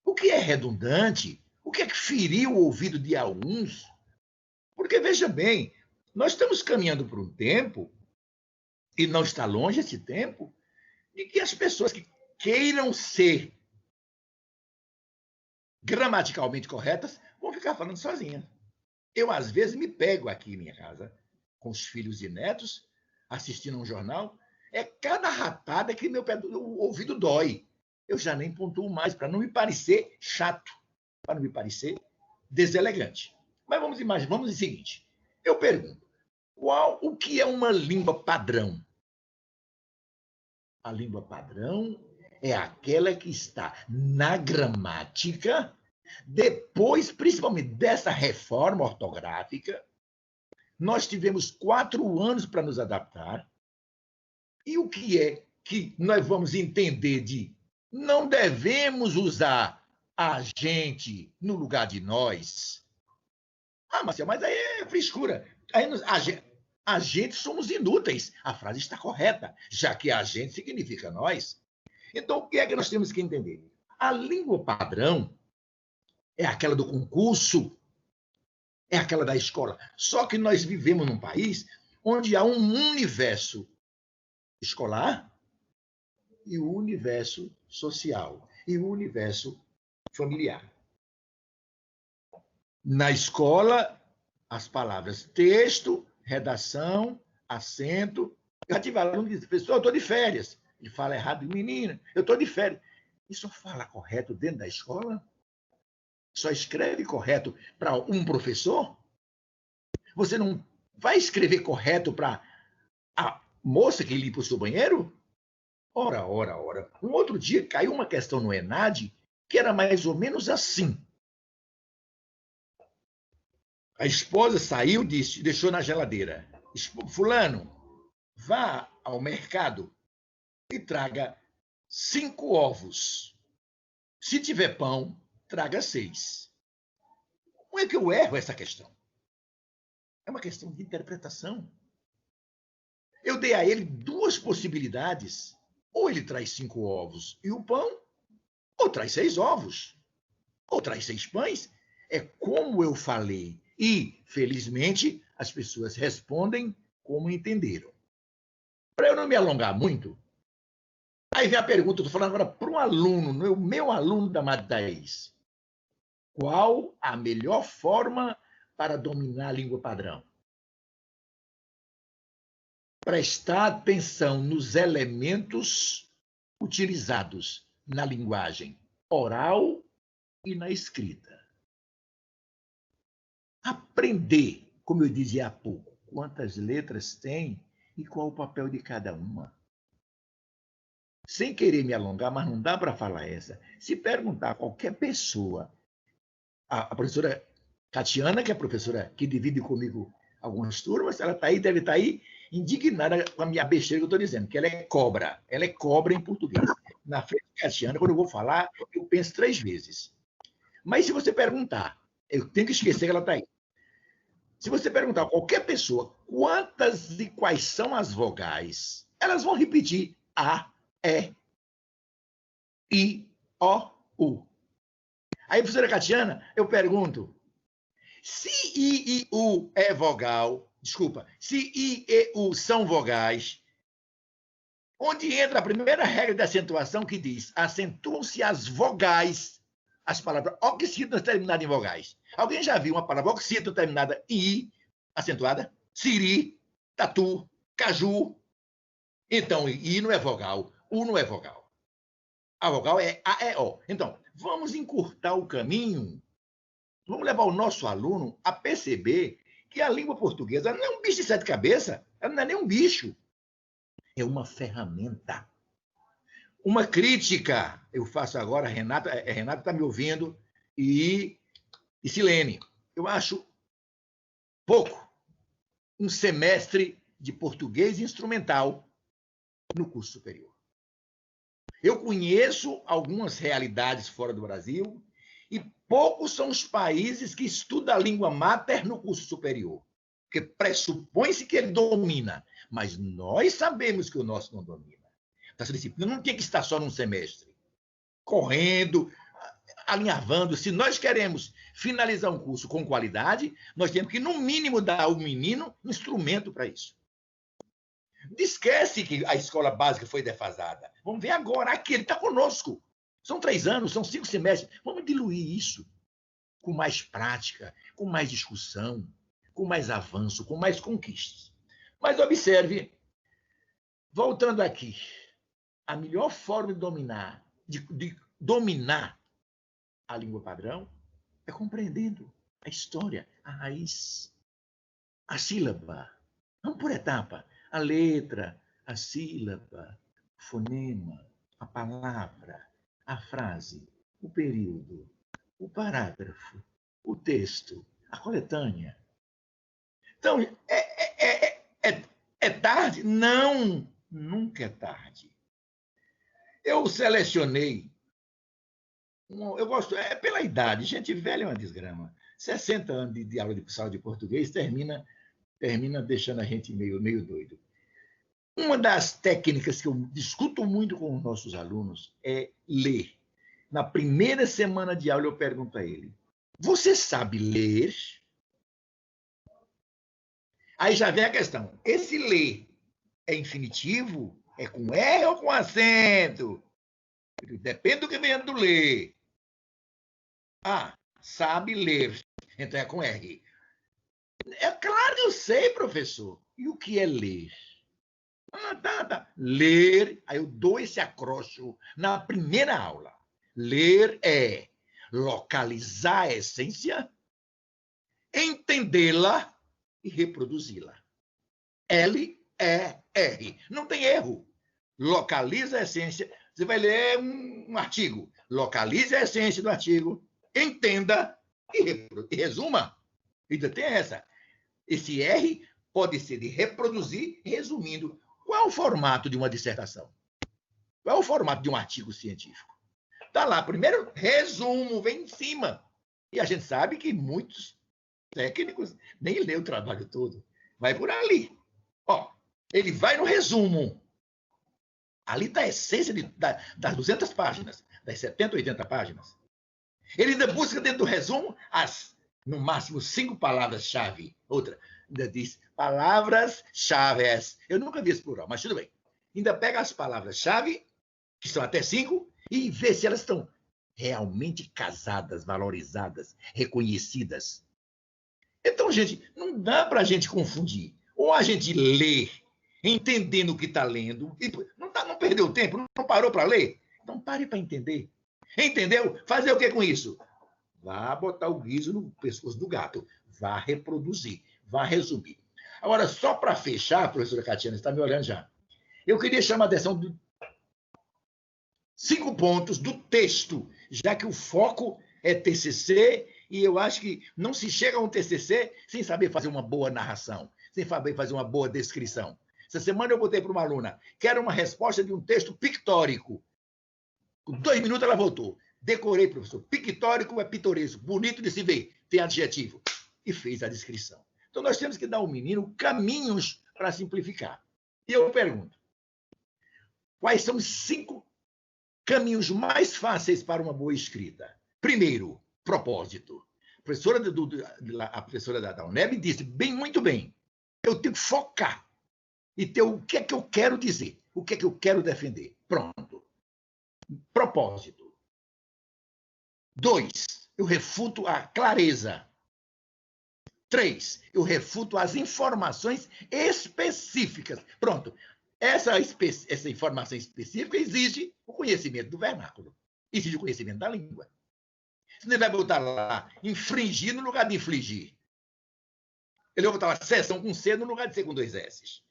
O que é redundante? O que é que feriu o ouvido de alguns? Porque, veja bem, nós estamos caminhando por um tempo, e não está longe esse tempo, em que as pessoas que queiram ser gramaticalmente corretas vão ficar falando sozinhas. Eu, às vezes, me pego aqui em minha casa, com os filhos e netos, assistindo um jornal, é cada ratada que o ouvido dói. Eu já nem pontuo mais, para não me parecer chato, para não me parecer deselegante. Mas vamos imaginar, vamos dizer o seguinte. Eu pergunto, o que é uma língua padrão? A língua padrão é aquela que está na gramática, depois, principalmente dessa reforma ortográfica, nós tivemos 4 anos para nos adaptar. E o que é que nós vamos entender de não devemos usar a gente no lugar de nós? Ah, Marcelo, mas aí é frescura. Aí a gente somos inúteis. A frase está correta, já que a gente significa nós. Então, o que é que nós temos que entender? A língua padrão é aquela do concurso, é aquela da escola. Só que nós vivemos num país onde há um universo escolar e o universo social e o universo familiar. Na escola, as palavras texto, redação, acento. Eu tive aluno que diz, professor, eu estou de férias. Ele fala errado, menina, eu estou de férias. Isso fala correto dentro da escola? Só escreve correto para um professor? Você não vai escrever correto para a moça que limpa o seu banheiro? Ora. Um outro dia caiu uma questão no ENAD que era mais ou menos assim. A esposa saiu, disse, deixou na geladeira. Fulano, vá ao mercado e traga 5 ovos. Se tiver pão, traga 6. Como é que eu erro essa questão? É uma questão de interpretação. Eu dei a ele 2 possibilidades. Ou ele traz 5 ovos e o pão, ou traz 6 ovos, ou traz 6 pães. É como eu falei. E, felizmente, as pessoas respondem como entenderam. Para eu não me alongar muito, aí vem a pergunta, estou falando agora para um aluno, o meu aluno da Madre Thaís. Qual a melhor forma para dominar a língua padrão? Prestar atenção nos elementos utilizados na linguagem oral e na escrita. Aprender, como eu dizia há pouco, quantas letras tem e qual o papel de cada uma. Sem querer me alongar, mas não dá para falar essa. Se perguntar a qualquer pessoa, a professora Catiana, que é a professora que divide comigo algumas turmas, ela deve estar aí indignada com a minha besteira que eu estou dizendo, que ela é cobra. Ela é cobra em português. Na frente de Catiana, quando eu vou falar, eu penso 3 vezes. Mas se você perguntar, eu tenho que esquecer que ela está aí. Se você perguntar a qualquer pessoa quantas e quais são as vogais, elas vão repetir A, E, I, O, U. Aí, professora Catiana, eu pergunto, se I e U é vogal, se I e U são vogais, onde entra a primeira regra de acentuação que diz, acentuam-se as vogais, as palavras oxítonas terminadas em vogais. Alguém já viu uma palavra oxítona terminada em I, acentuada? Siri, tatu, caju. Então, I não é vogal, U não é vogal. A vogal é A, E, O. Então, vamos encurtar o caminho, vamos levar o nosso aluno a perceber que a língua portuguesa não é um bicho de 7 cabeças, ela não é nem um bicho. É uma ferramenta. Uma crítica, eu faço agora, Renata está me ouvindo, e Silene. Eu acho pouco um semestre de português instrumental no curso superior. Eu conheço algumas realidades fora do Brasil e poucos são os países que estudam a língua mater no curso superior, porque pressupõe-se que ele domina, mas nós sabemos que o nosso não domina. Essa disciplina não tem que estar só num semestre, correndo, alinhavando. Se nós queremos finalizar um curso com qualidade, nós temos que, no mínimo, dar ao menino um instrumento para isso. Esquece que a escola básica foi defasada. Vamos ver agora. Aqui, ele está conosco. São 3 anos, são 5 semestres. Vamos diluir isso com mais prática, com mais discussão, com mais avanço, com mais conquistas. Mas observe, voltando aqui, a melhor forma de dominar a língua padrão é compreendendo a história, a raiz, a sílaba. Vamos por etapa. A letra, a sílaba, o fonema, a palavra, a frase, o período, o parágrafo, o texto, a coletânea. Então, é tarde? Não, nunca é tarde. Eu selecionei, eu gosto, pela idade, gente velha é uma desgrama. 60 anos de aula de sala de português termina deixando a gente meio doido. Uma das técnicas que eu discuto muito com os nossos alunos é ler. Na primeira semana de aula, eu pergunto a ele: você sabe ler? Aí já vem a questão: esse ler é infinitivo? É com R ou com acento? Depende do que vem do ler. Ah, sabe ler. Então é com R. É claro que eu sei, professor. E o que é ler? Tá. Ler, aí eu dou esse acróstico na primeira aula. Ler é localizar a essência, entendê-la e reproduzi-la. L-E-R. Não tem erro. Localiza a essência. Você vai ler um artigo. Localize a essência do artigo, entenda e resuma. Ainda tem essa. Esse R pode ser de reproduzir, resumindo. Qual é o formato de uma dissertação? Qual é o formato de um artigo científico? Está lá, primeiro, resumo, vem em cima. E a gente sabe que muitos técnicos nem lê o trabalho todo. Vai por ali. Ó, ele vai no resumo. Ali está a essência das 200 páginas, das 70, 80 páginas. Ele ainda busca dentro do resumo no máximo 5 palavras-chave. Outra, ainda diz palavras-chave. Eu nunca vi esse plural, mas tudo bem. Ainda pega as palavras-chave, que são até 5, e vê se elas estão realmente casadas, valorizadas, reconhecidas. Então, gente, não dá para a gente confundir. Ou a gente lê, entendendo o que está lendo, e não perdeu tempo, não parou para ler? Então pare para entender. Entendeu? Fazer o que com isso? Vá botar o guiso no pescoço do gato. Vá reproduzir, vá resumir. Agora, só para fechar, professora Catiana, está me olhando já. Eu queria chamar a atenção de 5 pontos do texto, já que o foco é TCC, e eu acho que não se chega a um TCC sem saber fazer uma boa narração, sem saber fazer uma boa descrição. Essa semana eu botei para uma aluna, quero uma resposta de um texto pictórico. Com 2 minutos ela voltou. Decorei, professor. Pictórico é pitoresco, bonito de se ver, tem adjetivo. E fez a descrição. Então nós temos que dar ao menino caminhos para simplificar. E eu pergunto, quais são os 5 caminhos mais fáceis para uma boa escrita? Primeiro, propósito. A professora da UNEB disse muito bem, eu tenho que focar e ter o que é que eu quero dizer, o que é que eu quero defender. Pronto. Propósito. 2, eu refuto a clareza. 3, eu refuto as informações específicas. Pronto. Essa informação específica exige o conhecimento do vernáculo, exige o conhecimento da língua. Você vai botar lá infringir no lugar de infligir. Ele vai botar lá sessão com C no lugar de C com 2 S.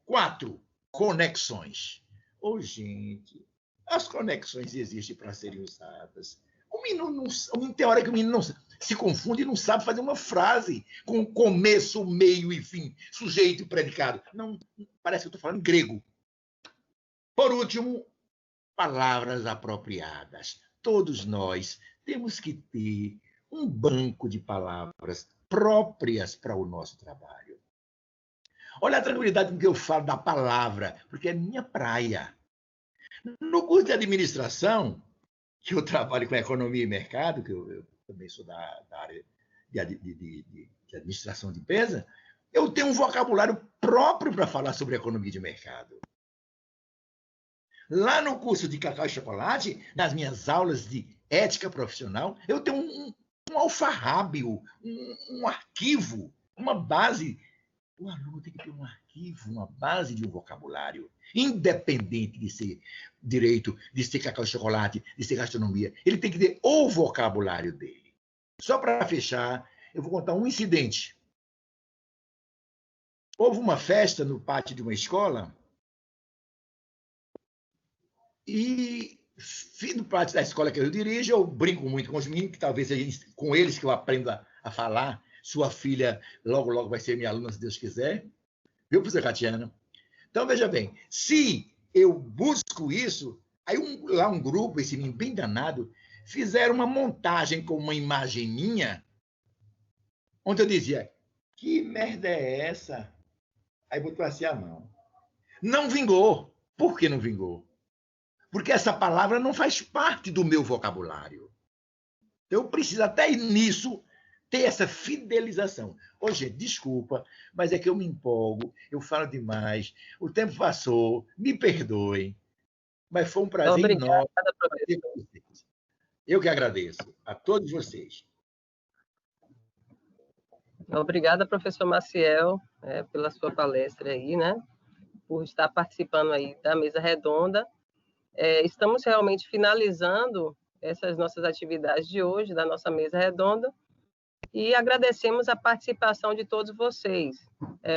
4, conexões. Ô, gente, as conexões existem para serem usadas. O menino tem hora que o menino não se confunde e não sabe fazer uma frase com começo, meio e fim, sujeito e predicado. Não, parece que eu estou falando grego. Por último, palavras apropriadas. Todos nós temos que ter um banco de palavras próprias para o nosso trabalho. Olha a tranquilidade com que eu falo da palavra, porque é minha praia. No curso de administração, que eu trabalho com economia e mercado, que eu também sou da área de administração de empresa, eu tenho um vocabulário próprio para falar sobre economia de mercado. Lá no curso de Cacau e Chocolate, nas minhas aulas de ética profissional, eu tenho um alfarrábio, um arquivo, uma base. O aluno tem que ter um arquivo, uma base de um vocabulário, independente de ser direito, de ser cacau e chocolate, de ser gastronomia. Ele tem que ter o vocabulário dele. Só para fechar, Eu vou contar um incidente. Houve uma festa no pátio de uma escola e no pátio da escola que eu dirijo, eu brinco muito com os meninos, que talvez seja com eles que eu aprenda a falar. Sua filha logo, logo vai ser minha aluna, se Deus quiser. Viu, professora Catiana? Então, veja bem, se eu busco isso, aí lá um grupo, esse menino bem danado, fizeram uma montagem com uma imagem minha, onde eu dizia, que merda é essa? Aí botou assim a mão. Não vingou. Por que não vingou? Porque essa palavra não faz parte do meu vocabulário. Eu preciso até nisso ter essa fidelização. Ô, gente, desculpa, mas é que eu me empolgo, eu falo demais, o tempo passou, me perdoem, mas foi um prazer enorme ter com vocês. Eu que agradeço a todos vocês. Obrigada, professor Maciel, pela sua palestra aí, né? Por estar participando aí da mesa redonda. Estamos realmente finalizando essas nossas atividades de hoje, da nossa mesa redonda, e agradecemos a participação de todos vocês.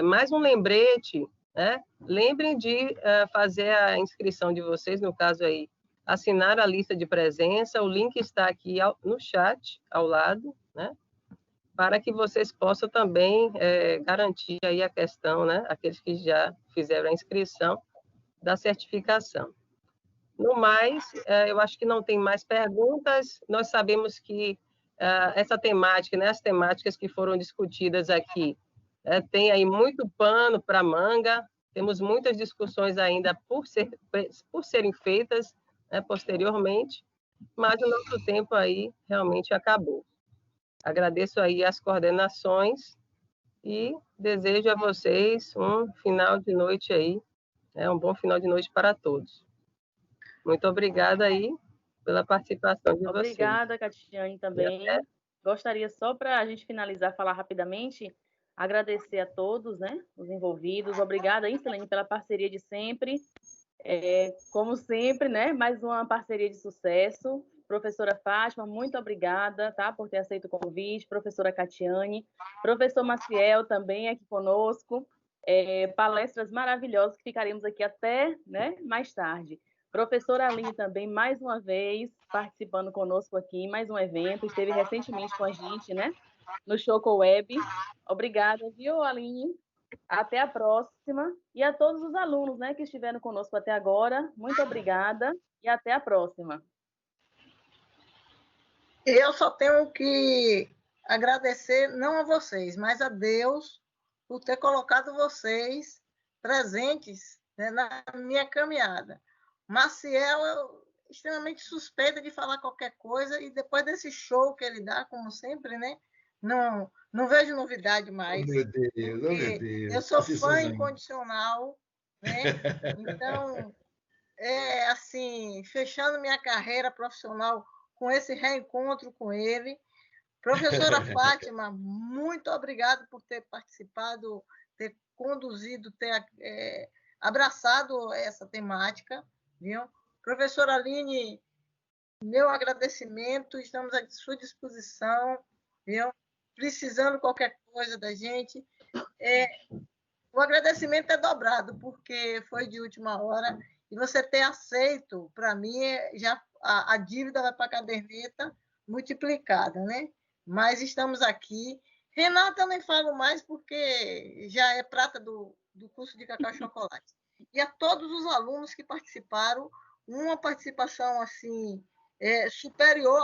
Mais um lembrete, né? Lembrem de fazer a inscrição de vocês, no caso aí, assinar a lista de presença, o link está aqui no chat, ao lado, né? Para que vocês possam também garantir aí a questão, né? Aqueles que já fizeram a inscrição da certificação. No mais, eu acho que não tem mais perguntas. Nós sabemos que essa temática, né, as temáticas que foram discutidas aqui, tem aí muito pano para manga, temos muitas discussões ainda por serem feitas, né, posteriormente, mas o nosso tempo aí realmente acabou. Agradeço aí as coordenações e desejo a vocês um final de noite aí, um bom final de noite para todos. Muito obrigada aí pela participação de vocês. Obrigada, Catiane, também. Gostaria só para a gente finalizar, falar rapidamente, agradecer a todos, né, os envolvidos. Obrigada, Selene, pela parceria de sempre. Como sempre, né, mais uma parceria de sucesso. Professora Fátima, muito obrigada, tá, por ter aceito o convite. Professora Catiane, professor Maciel também aqui conosco. Palestras maravilhosas que ficaremos aqui até, né, mais tarde. Professora Aline também, mais uma vez, participando conosco aqui, mais um evento, esteve recentemente com a gente, né, no Choco Web. Obrigada, viu, Aline? Até a próxima. E a todos os alunos, né, que estiveram conosco até agora, muito obrigada e até a próxima. Eu só tenho que agradecer, não a vocês, mas a Deus, por ter colocado vocês presentes, né, na minha caminhada. Maciel é extremamente suspeita de falar qualquer coisa, e depois desse show que ele dá, como sempre, né, não vejo novidade mais. Oh, meu Deus, oh, meu Deus. Eu sou fã incondicional, né? Então, assim, fechando minha carreira profissional com esse reencontro com ele. Professora Fátima, muito obrigada por ter participado, ter conduzido, ter abraçado essa temática, viu? Professora Aline, meu agradecimento, estamos à sua disposição, viu? Precisando qualquer coisa da gente. O agradecimento é dobrado, porque foi de última hora, e você ter aceito, para mim, já a dívida vai para a caderneta multiplicada, né? Mas estamos aqui. Renata, eu nem falo mais, porque já é prata do curso de Cacau e Chocolate. E a todos os alunos que participaram, uma participação assim superior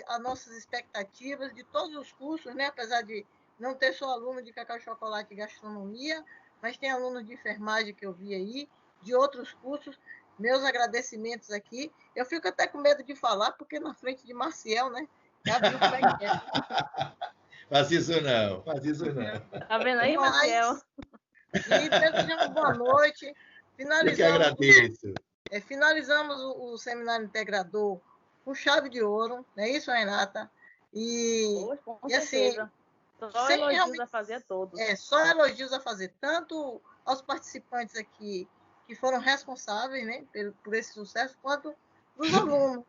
a nossas expectativas de todos os cursos, né? Apesar de não ter só aluno de Cacau e Chocolate e Gastronomia, mas tem alunos de enfermagem que eu vi aí, de outros cursos. Meus agradecimentos aqui. Eu fico até com medo de falar, porque na frente de Maciel, né? Já viu como é que é. Faz isso não, faz isso não. Tá vendo aí, Maciel? E desejamos boa noite. Eu que agradeço. Finalizamos o seminário integrador com chave de ouro, não é isso, Renata? Com certeza. Assim, só elogios a fazer a todos. Só elogios a fazer, tanto aos participantes aqui que foram responsáveis, né, por esse sucesso, quanto os alunos,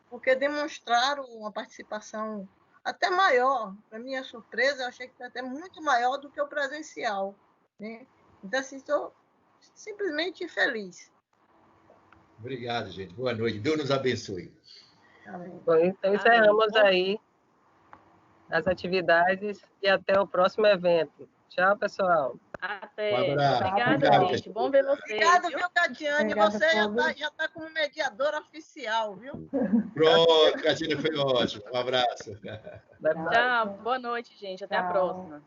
porque demonstraram uma participação até maior. Para minha surpresa, eu achei que foi até muito maior do que o presencial, né? Então, assim, estou simplesmente feliz. Obrigado, gente. Boa noite. Deus nos abençoe. Bom, então, encerramos aí as atividades e até o próximo evento. Tchau, pessoal. Até. Um abraço. Obrigada, Obrigado, gente. pessoal. Bom ver vocês. Obrigada, Viu? viu, Catiane? Obrigada Você a todos. já tá como mediadora oficial, viu? Pronto, Catina, foi ótimo. Um abraço. Bye, bye. Tchau. Boa noite, gente. Até a Tchau. próxima.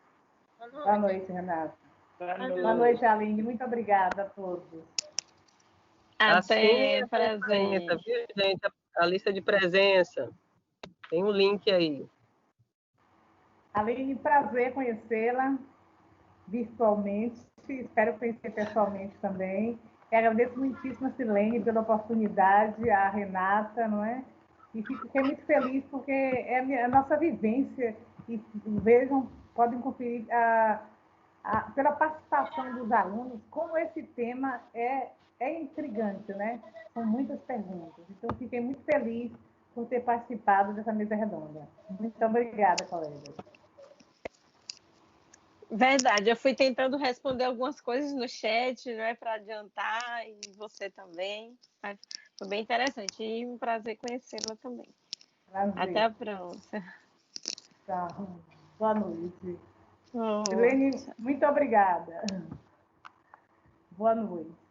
Boa noite, Renata. Boa Boa noite, Aline. Muito obrigada a todos. Assim, Até, prazer. viu, gente? A lista de presença. Tem um link aí. Aline, prazer conhecê-la virtualmente. Espero conhecer pessoalmente também. E agradeço muitíssimo a Silene pela oportunidade, a Renata, não é? E fiquei muito feliz porque é a nossa vivência. E vejam, podem conferir pela participação dos alunos, como esse tema é intrigante, né? São muitas perguntas. Então, fiquei muito feliz por ter participado dessa mesa redonda. Muito obrigada, colegas. Verdade, eu fui tentando responder algumas coisas no chat, não é, para adiantar, e você também. Mas foi bem interessante e um prazer conhecê-la também. Prazer. Até a próxima. Tchau. Boa noite. Oh, Silene, muito obrigada. Boa noite.